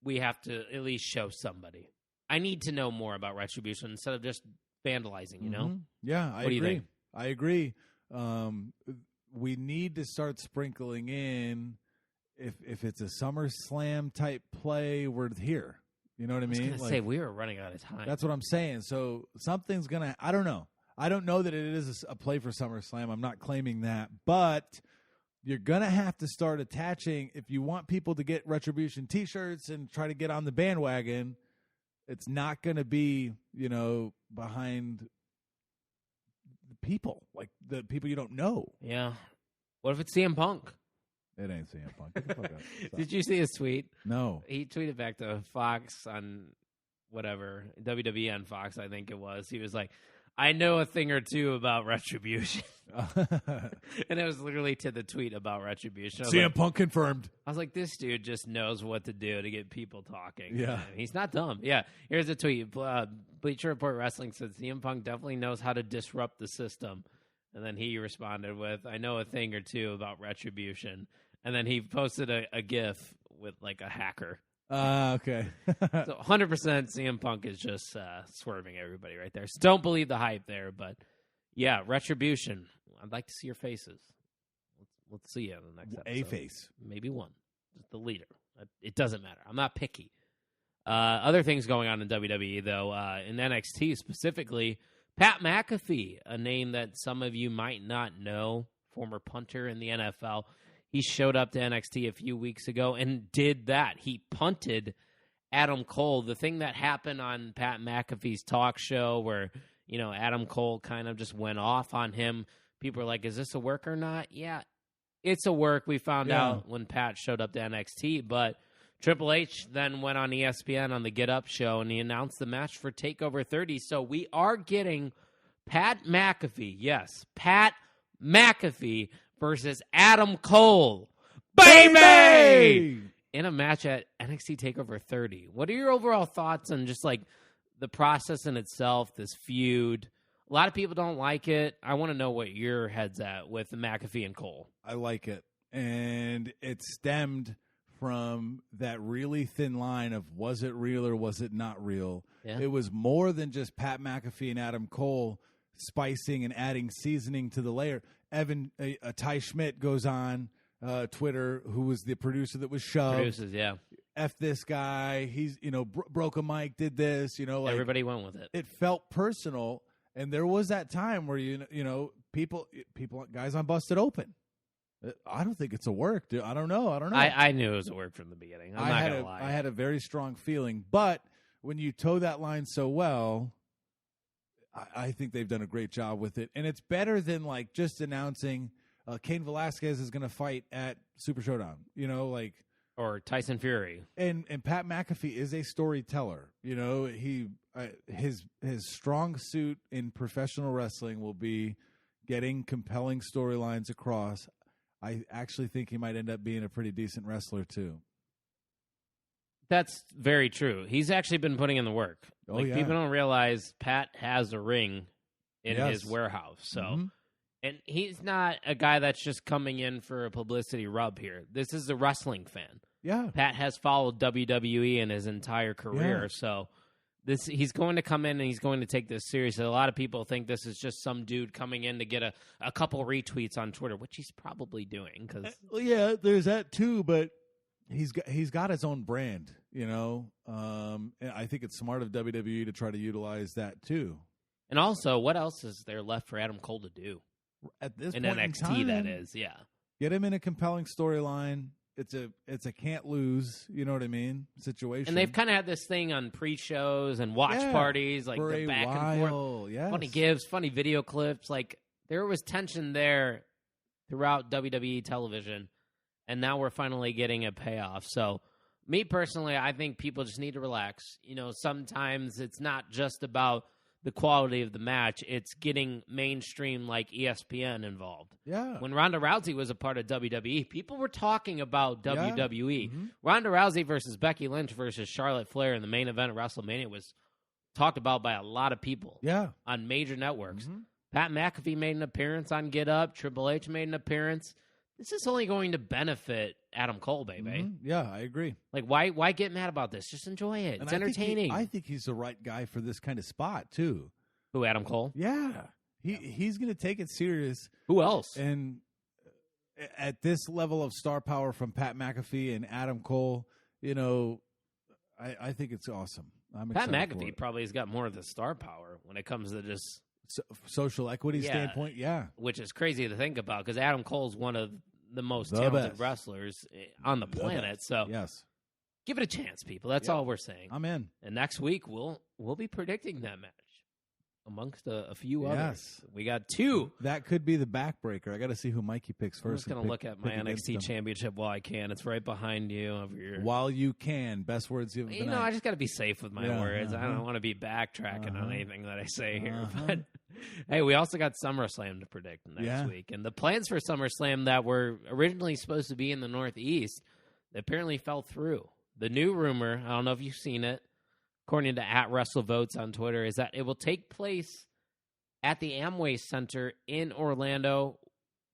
we have to at least show somebody. I need to know more about Retribution instead of just vandalizing. You know?
Yeah, I
What do
agree.
you think?
I agree. We need to start sprinkling in. If it's a SummerSlam type play, we're here. You know what I mean?
I was going to say, we are running out of time.
That's what I'm saying. So something's going to – I don't know. I don't know that it is a play for SummerSlam. I'm not claiming that. But you're going to have to start attaching – if you want people to get Retribution T-shirts and try to get on the bandwagon, it's not going to be, behind the people, like the people you don't know.
Yeah. What if it's CM Punk?
It ain't CM Punk. Get the fuck out. Stop.
Did you see his tweet?
No.
He tweeted back to Fox on whatever, WWE on Fox, I think it was. He was like, I know a thing or two about Retribution. And it was literally to the tweet about Retribution.
CM Punk confirmed.
I was like, this dude just knows what to do to get people talking.
Yeah.
Man, he's not dumb. Yeah. Here's a tweet. Bleacher Report Wrestling said CM Punk definitely knows how to disrupt the system. And then he responded with, I know a thing or two about Retribution. And then he posted a GIF with like a hacker.
Okay.
So 100% CM Punk is just swerving everybody right there. So don't believe the hype there. But, yeah, Retribution. I'd like to see your faces. Let's see you in the next episode.
A face.
Maybe one. Just the leader. It doesn't matter. I'm not picky. Other things going on in WWE, though, in NXT specifically, Pat McAfee, a name that some of you might not know, former punter in the NFL. He showed up to NXT a few weeks ago and did that. He punted Adam Cole. The thing that happened on Pat McAfee's talk show where, Adam Cole kind of just went off on him. People are like, is this a work or not? Yeah, it's a work. We found out when Pat showed up to NXT. But Triple H then went on ESPN on the Get Up show, and he announced the match for TakeOver 30. So we are getting Pat McAfee. Yes, Pat McAfee versus Adam Cole. Baby! In a match at NXT TakeOver 30. What are your overall thoughts on just like the process in itself, this feud? A lot of people don't like it. I want to know what your head's at with McAfee and Cole.
I like it. And it stemmed from that really thin line of was it real or was it not real? Yeah. It was more than just Pat McAfee and Adam Cole spicing and adding seasoning to the layer. Ty Schmidt goes on Twitter, who was the producer that was shoved.
Produces, yeah.
F this guy. He's, broke a mic, did this, like,
everybody went with it.
It felt personal. And there was that time where, people, guys on Busted Open. I don't think it's a work, dude. I don't know.
I knew it was a work from the beginning. I'm not going to lie.
I had a very strong feeling. But when you toe that line so well, I think they've done a great job with it. And it's better than, just announcing Cain Velasquez is going to fight at Super Showdown,
or Tyson Fury.
And Pat McAfee is a storyteller. His strong suit in professional wrestling will be getting compelling storylines across. I actually think he might end up being a pretty decent wrestler, too.
That's very true. He's actually been putting in the work. People don't realize Pat has a ring in his warehouse. So, and he's not a guy that's just coming in for a publicity rub here. This is a wrestling fan.
Yeah.
Pat has followed WWE in his entire career. Yeah. So he's going to come in and he's going to take this seriously. A lot of people think this is just some dude coming in to get a couple retweets on Twitter, which he's probably doing.
Yeah, there's that too, but he's got his own brand, and I think it's smart of WWE to try to utilize that too.
And also, what else is there left for Adam Cole to do
at this
in
point
NXT?
In time,
that is, yeah.
Get him in a compelling storyline. It's a can't lose, you know what I mean, situation.
And they've kind of had this thing on pre-shows and watch parties, like
for
the back and forth, funny gifs, funny video clips. Like there was tension there throughout WWE television. And now we're finally getting a payoff. So, me personally, I think people just need to relax. Sometimes it's not just about the quality of the match. It's getting mainstream like ESPN involved.
Yeah.
When Ronda Rousey was a part of WWE, people were talking about WWE.
Mm-hmm.
Ronda Rousey versus Becky Lynch versus Charlotte Flair in the main event of WrestleMania was talked about by a lot of people on major networks. Mm-hmm. Pat McAfee made an appearance on Get Up. Triple H made an appearance. This is only going to benefit Adam Cole, baby.
Mm-hmm. Yeah, I agree.
Why get mad about this? Just enjoy it. It's entertaining.
I think he's the right guy for this kind of spot, too.
Who, Adam Cole?
Yeah. He's going to take it serious.
Who else?
And at this level of star power from Pat McAfee and Adam Cole, I think it's awesome.
Pat McAfee probably has got more of the star power when it comes to just
social equity standpoint,
which is crazy to think about because Adam Cole's one of the most talented wrestlers on the planet. So
yes,
give it a chance, people. That's all we're saying.
I'm in.
And next week we'll be predicting that match amongst a few others. We got two.
That could be the backbreaker. I got to see who Mikey picks first.
I'm just going to look at my NXT championship while I can. It's right behind you over here.
While you can. Best words you've ever
I just got to be safe with my words. I don't want to be backtracking on anything that I say here. But hey, we also got SummerSlam to predict next week. And the plans for SummerSlam that were originally supposed to be in the Northeast, they apparently fell through. The new rumor, I don't know if you've seen it, according to @WrestleVotes on Twitter, is that it will take place at the Amway Center in Orlando.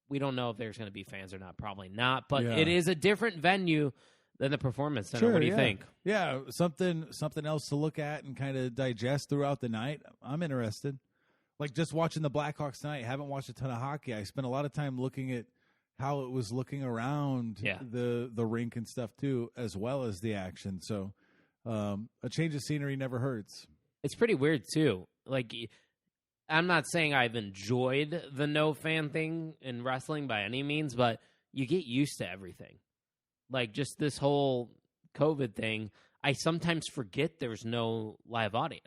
We don't know if there's going to be fans or not. Probably not. But it is a different venue than the Performance Center. What do you think?
Yeah, something else to look at and kind of digest throughout the night. I'm interested. Like just watching the Blackhawks tonight. I haven't watched a ton of hockey. I spent a lot of time looking at how it was looking around the rink and stuff too, as well as the action. So a change of scenery never hurts.
It's pretty weird too. Like, I'm not saying I've enjoyed the no fan thing in wrestling by any means, but you get used to everything. Like just this whole COVID thing, I sometimes forget there's no live audience.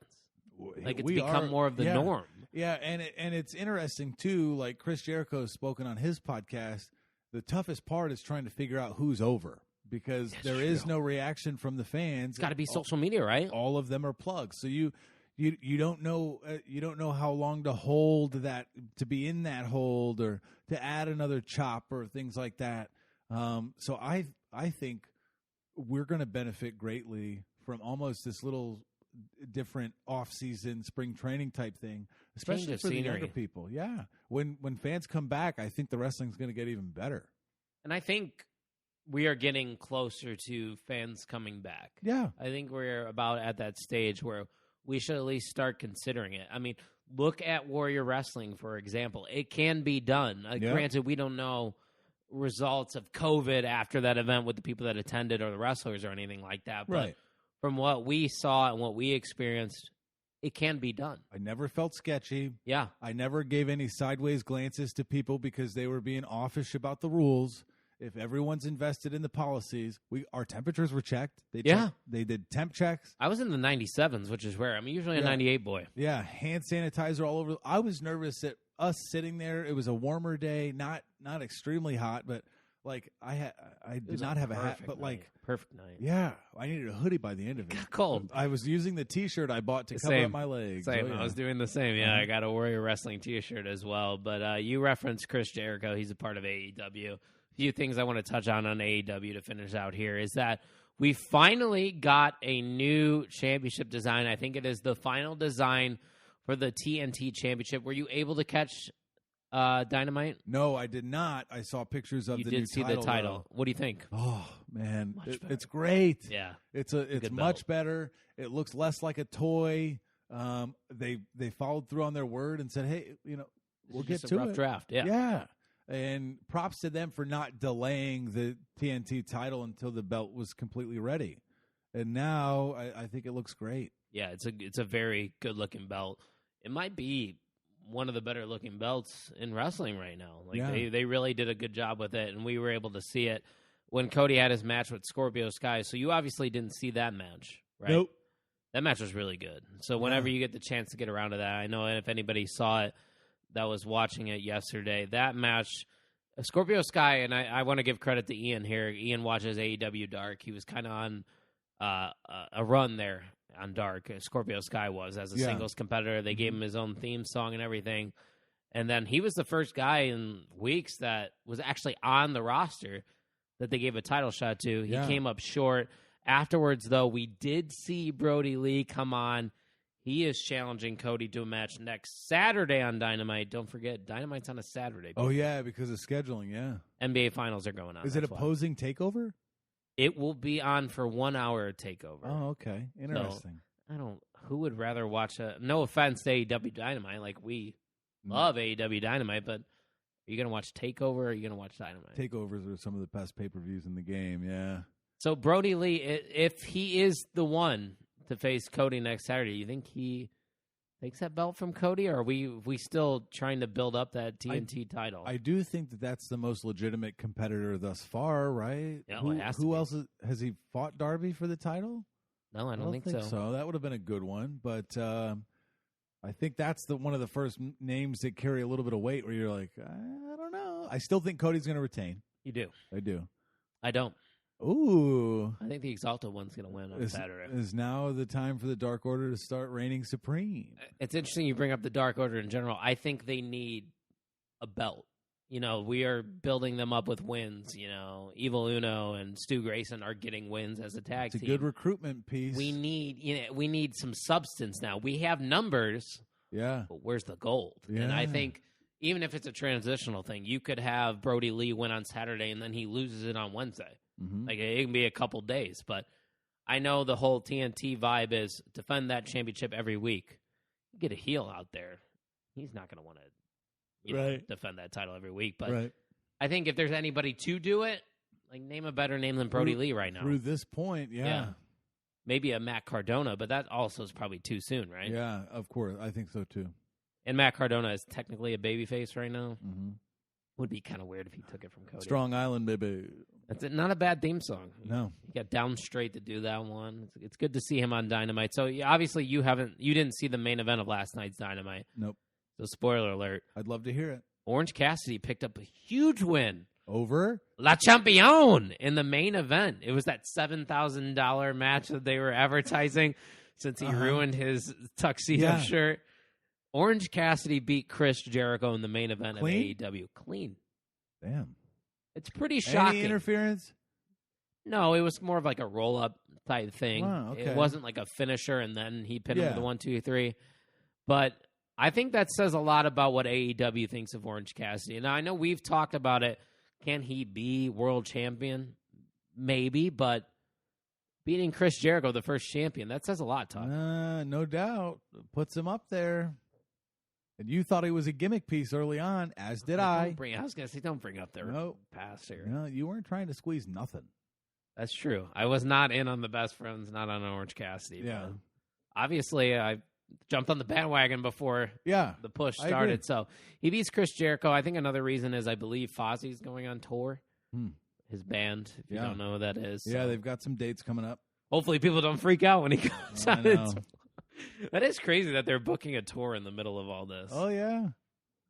Like it's become more of the norm.
Yeah, and it's interesting too. Like Chris Jericho has spoken on his podcast. The toughest part is trying to figure out who's over because there is no reaction from the fans.
It's got to be social media, right?
All of them are plugged, so you don't know how long to hold that, to be in that hold, or to add another chop or things like that. So I think we're going to benefit greatly from almost this little different off-season spring training type thing, especially for the younger people. Yeah, when fans come back, I think the wrestling's going to get even better.
And I think we are getting closer to fans coming back.
Yeah,
I think we're about at that stage where we should at least start considering it. I mean, look at Warrior Wrestling, for example. It can be done. Granted, we don't know results of COVID after that event with the people that attended or the wrestlers or anything like that. But from what we saw and what we experienced, it can be done.
I never felt sketchy.
Yeah.
I never gave any sideways glances to people because they were being offish about the rules. If everyone's invested in the policies, our temperatures were checked. They did temp checks.
I was in the 97s, which is rare. I'm usually a 98 boy.
Yeah, hand sanitizer all over. I was nervous that us sitting there, it was a warmer day, not extremely hot, but like I did not have a hat, but like
perfect night.
Yeah, I needed a hoodie by the end of it.
Got cold.
I was using the T-shirt I bought to cover up my legs.
Same. Oh, yeah. I was doing the same. Yeah, I got a Warrior Wrestling T-shirt as well. But you referenced Chris Jericho. He's a part of AEW. A few things I want to touch on AEW to finish out here is that we finally got a new championship design. I think it is the final design for the TNT Championship. Were you able to catch Dynamite?
No, I did not. I saw pictures of the new title. You did see the title.
What do you think?
Oh, man. It's great.
Yeah.
It's much better. It looks less like a toy. They followed through on their word and said, hey, we'll get to it.
Rough draft. Yeah.
Yeah. And props to them for not delaying the TNT title until the belt was completely ready. And now I think it looks great.
Yeah, it's a very good-looking belt. It might be one of the better-looking belts in wrestling right now. They really did a good job with it, and we were able to see it when Cody had his match with Scorpio Sky. So you obviously didn't see that match, right?
Nope.
That match was really good. So whenever you get the chance to get around to that, I know if anybody saw it that was watching it yesterday, that match, Scorpio Sky, and I want to give credit to Ian here. Ian watches AEW Dark. He was kind of on a run there on Dark. Scorpio Sky was as a singles competitor. They gave him his own theme song and everything. And then he was the first guy in weeks that was actually on the roster that they gave a title shot to. He came up short. Afterwards, though, we did see Brody Lee come on. He is challenging Cody to a match next Saturday on Dynamite. Don't forget, Dynamite's on a Saturday.
Oh, yeah, because of scheduling, yeah.
NBA Finals are going on.
Is it opposing TakeOver?
It will be on for 1 hour TakeOver.
Oh, okay. Interesting.
So, who would rather watch no offense to AEW Dynamite, like we love AEW Dynamite, but are you going to watch TakeOver or are you going to watch Dynamite?
TakeOvers are some of the best pay-per-views in the game, yeah.
So Brody Lee, if he is the one to face Cody next Saturday, you think he takes that belt from Cody, or are we still trying to build up that TNT title?
I do think that's the most legitimate competitor thus far, right?
Yeah,
who else has he fought Darby for the title?
No, I don't think
so. That would have been a good one, but I think that's one of the first names that carry a little bit of weight where you're like, I don't know. I still think Cody's going to retain.
You do?
I do.
I don't.
Ooh.
I think the Exalted one's going to win on Saturday.
Is now the time for the Dark Order to start reigning supreme.
It's interesting you bring up the Dark Order in general. I think they need a belt. We are building them up with wins. Evil Uno and Stu Grayson are getting wins as a tag team.
It's a good recruitment piece.
We need some substance now. We have numbers.
Yeah.
But where's the gold?
Yeah.
And I think even if it's a transitional thing, you could have Brody Lee win on Saturday and then he loses it on Wednesday.
Mm-hmm.
Like, it can be a couple days, but I know the whole TNT vibe is defend that championship every week. You get a heel out there, he's not going to want to defend that title every week. But I think if there's anybody to do it, like, name a better name than Brody Lee right now.
Through this point, yeah.
Maybe a Matt Cardona, but that also is probably too soon, right?
Yeah, of course. I think so, too.
And Matt Cardona is technically a babyface right now.
Mm-hmm.
Would be kind of weird if he took it from Cody.
Strong Island, baby.
That's not a bad theme song.
No.
He got down straight to do that one. It's good to see him on Dynamite. So, obviously, you didn't see the main event of last night's Dynamite.
Nope.
So, spoiler alert.
I'd love to hear it.
Orange Cassidy picked up a huge win.
Over?
La Champion in the main event. It was that $7,000 match that they were advertising since he ruined his tuxedo shirt. Orange Cassidy beat Chris Jericho in the main event of AEW. Clean.
Damn.
It's pretty shocking.
Any interference?
No, it was more of like a roll-up type thing.
Wow, okay.
It wasn't like a finisher and then he pinned him with the 1, 2, 3. But I think that says a lot about what AEW thinks of Orange Cassidy. Now, I know we've talked about it. Can he be world champion? Maybe, but beating Chris Jericho, the first champion, that says a lot, Todd.
No doubt. Puts him up there. And you thought he was a gimmick piece early on, as did I.
I was going to say, don't bring up their past here.
No, you weren't trying to squeeze nothing.
That's true. I was not in on the Best Friends, not on Orange Cassidy.
Yeah.
But obviously, I jumped on the bandwagon before the push started. So he beats Chris Jericho. I think another reason is I believe Fozzie's going on tour. His band, if you don't know who that is.
Yeah, they've got some dates coming up.
Hopefully people don't freak out when he comes out. That is crazy that they're booking a tour in the middle of all this.
Oh, yeah.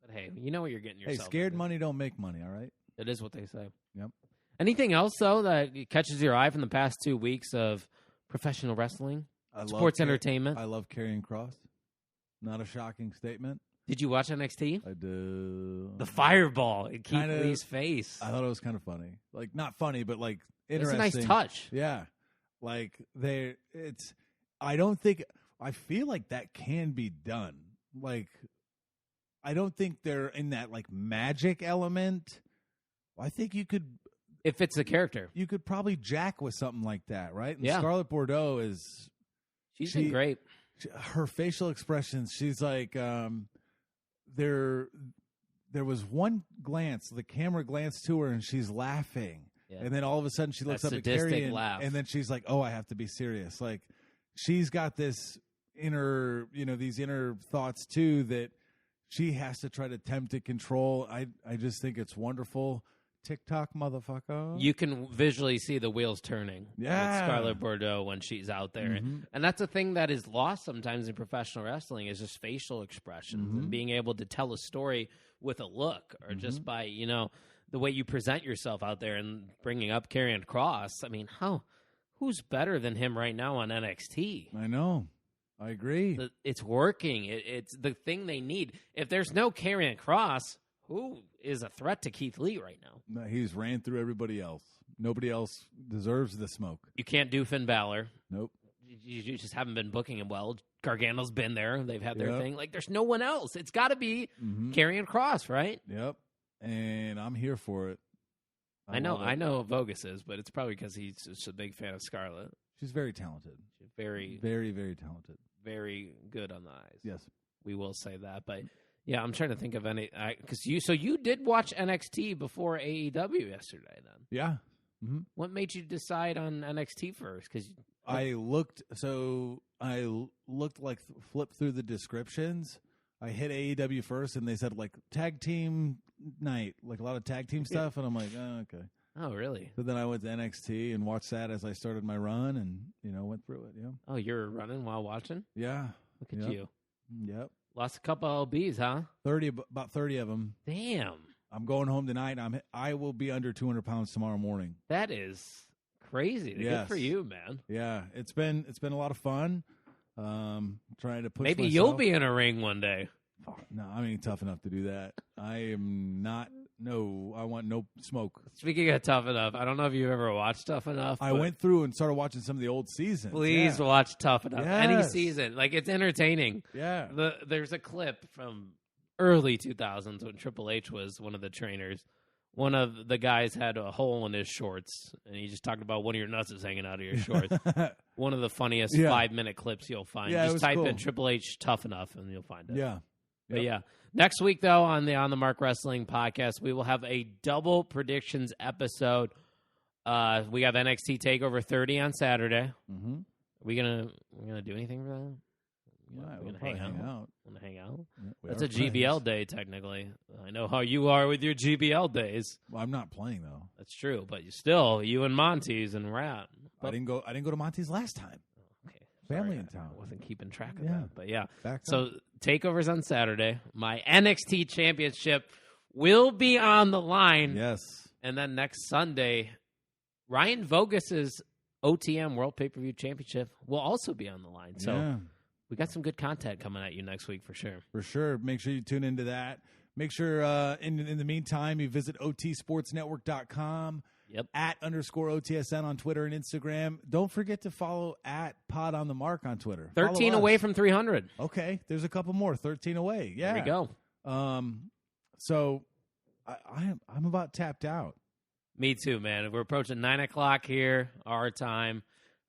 But hey, you know what you're getting yourself
scared
into.
money don't make money, all right?
It is what they say.
Yep.
Anything else, though, that catches your eye from the past 2 weeks of professional wrestling? Sports entertainment?
I love Karrion Kross. Not a shocking statement.
Did you watch NXT?
I do.
The fireball in Keith Lee's face.
I thought it was kind of funny. Like, not funny, but, like, interesting.
It's a nice touch.
Yeah. Like, I feel like that can be done. Like, I don't think they're in that, like, magic element. I think you could...
If it's a character.
You could probably jack with something like that, right? And
yeah.
Scarlett Bordeaux is...
She's been great.
Her facial expressions, she's like... There was one glance, the camera glanced to her, and she's laughing. Yeah. And then all of a sudden she looks up at Karrion, and then she's like, oh, I have to be serious. Like, she's got this these inner thoughts, too, that she has to try to attempt to control. I just think it's wonderful. TikTok, motherfucker.
You can visually see the wheels turning with Scarlett Bordeaux when she's out there.
Mm-hmm.
And that's a thing that is lost sometimes in professional wrestling is just facial expressions and being able to tell a story with a look or just by, the way you present yourself out there and bringing up Karrion Kross. I mean, who's better than him right now on NXT?
I know. I agree.
It's working. It's the thing they need. If there's no Karrion Kross, who is a threat to Keith Lee right now?
No, he's ran through everybody else. Nobody else deserves the smoke.
You can't do Finn Balor.
Nope.
You just haven't been booking him well. Gargano's been there. They've had their thing. Like, there's no one else. It's got to be Karrion Kross, right?
Yep. And I'm here for it.
I know Vogus is, but it's probably because he's just a big fan of Scarlett.
She's very talented.
She's very,
very, very talented.
Very good on the eyes.
Yes.
We will say that. But, yeah, I'm trying to think of any – because you did watch NXT before AEW yesterday then.
Yeah. Mm-hmm.
What made you decide on NXT first? Because
I flipped through the descriptions. I hit AEW first, and they said, like, tag team night, like a lot of tag team stuff. And I'm like, oh, okay.
Oh, really?
So then I went to NXT and watched that as I started my run and, went through it. Yeah.
Oh, you're running while watching?
Yeah.
Look at you.
Yep.
Lost a couple of LBs, huh?
About 30 of them.
Damn.
I'm going home tonight. I will be under 200 pounds tomorrow morning.
That is crazy. Yes. Good for you, man.
Yeah, it's been a lot of fun. Trying to push.
Maybe
myself.
you'll be in a ring one day.
Oh, no, I ain't tough enough to do that. I am not. No, I want no smoke.
Speaking of Tough Enough, I don't know if you've ever watched Tough Enough.
I went through and started watching some of the old seasons.
Please watch Tough Enough.
Yes.
Any season. Like, it's entertaining.
Yeah.
There's a clip from early 2000s when Triple H was one of the trainers. One of the guys had a hole in his shorts, and he just talked about one of your nuts is hanging out of your shorts. One of the funniest 5-minute clips you'll find.
Yeah,
just type in Triple H tough enough, and you'll find it.
Yeah.
But yeah, next week, though, on the On the Mark Wrestling podcast, we will have a double predictions episode. We have NXT TakeOver 30 on Saturday.
Mm-hmm.
Are we gonna do anything for that?
We're gonna hang out.
Want to hang out?
Yeah,
That's a GBL day, technically. I know how you are with your GBL days.
Well, I'm not playing though.
That's true, but you and Monty's and Rat.
I didn't go to Monty's last time.
Okay,
Family in town.
I wasn't keeping track of that, but yeah.
So
TakeOver's on Saturday. My NXT Championship will be on the line.
Yes.
And then next Sunday, Ryan Vogus's OTM World Pay-Per-View Championship will also be on the line. So we got some good content coming at you next week for sure.
For sure. Make sure you tune into that. Make sure in the meantime you visit otsportsnetwork.com.
Yep.
@_OTSN on Twitter and Instagram. Don't forget to follow @PodOnTheMark on Twitter.
13 away from 300.
Okay. There's a couple more. 13 away. Yeah.
There we go.
So I'm about tapped out.
Me too, man. We're approaching 9 o'clock here, our time.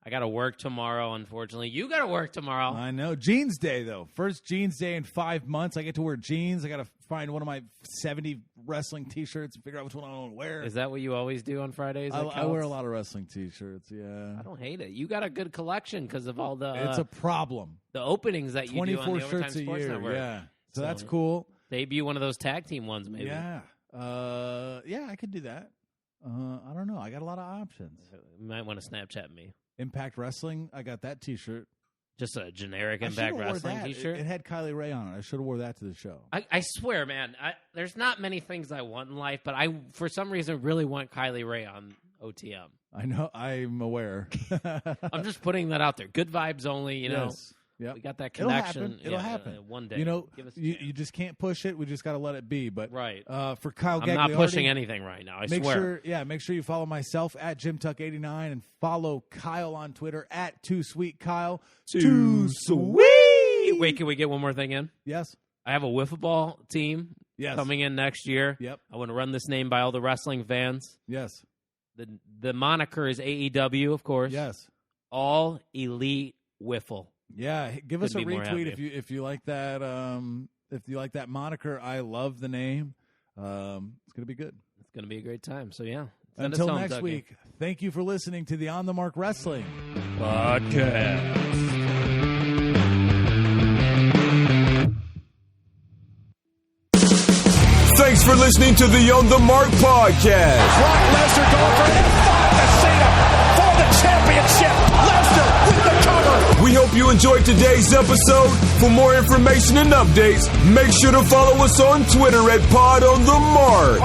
I got to work tomorrow, unfortunately. You got to work tomorrow.
I know. Jeans Day, though. First Jeans Day in 5 months. I get to wear jeans. I got to find one of my 70 wrestling T-shirts and figure out which one I want to wear.
Is that what you always do on Fridays?
I wear a lot of wrestling T-shirts, yeah.
I don't hate it. You got a good collection because of all the...
it's a problem.
The openings that you do on the
24 shirts a
Sports
year,
Network.
yeah. So that's cool.
Debut one of those tag team ones, maybe.
Yeah. Yeah, I could do that. I don't know. I got a lot of options.
You might want to Snapchat me.
Impact Wrestling, I got that T-shirt.
Just a generic Impact Wrestling T-shirt?
It had Kylie Ray on it. I should have wore that to the show.
I swear, man, there's not many things I want in life, but I, for some reason, really want Kylie Ray on OTM.
I know. I'm aware.
I'm just putting that out there. Good vibes only, you know.
Yes. Yep.
We got that connection.
It'll happen.
One day.
You know, you just can't push it. We just got to let it be. But
right.
For Kyle Gagliardi,
I'm not pushing anything right now. I swear.
Make sure you follow myself @JimTuck89 and follow Kyle on Twitter @TooSweetKyle. Too sweet.
Wait, can we get one more thing in?
Yes.
I have a wiffle ball team coming in next year.
Yep.
I want to run this name by all the wrestling fans.
Yes.
The moniker is AEW, of course.
Yes.
All Elite Wiffle.
Yeah, give us a retweet if you like that. If you like that moniker, I love the name. It's gonna be good.
It's gonna be a great time. So yeah.
Until next week, thank you for listening to the On the Mark Wrestling
Podcast.
Thanks for listening to the On the Mark Podcast.
Brock Lesnar going for F5 to Cena for the championship. Lesnar with the cover.
We hope you enjoyed today's episode. For more information and updates, make sure to follow us on Twitter @PodOnTheMark.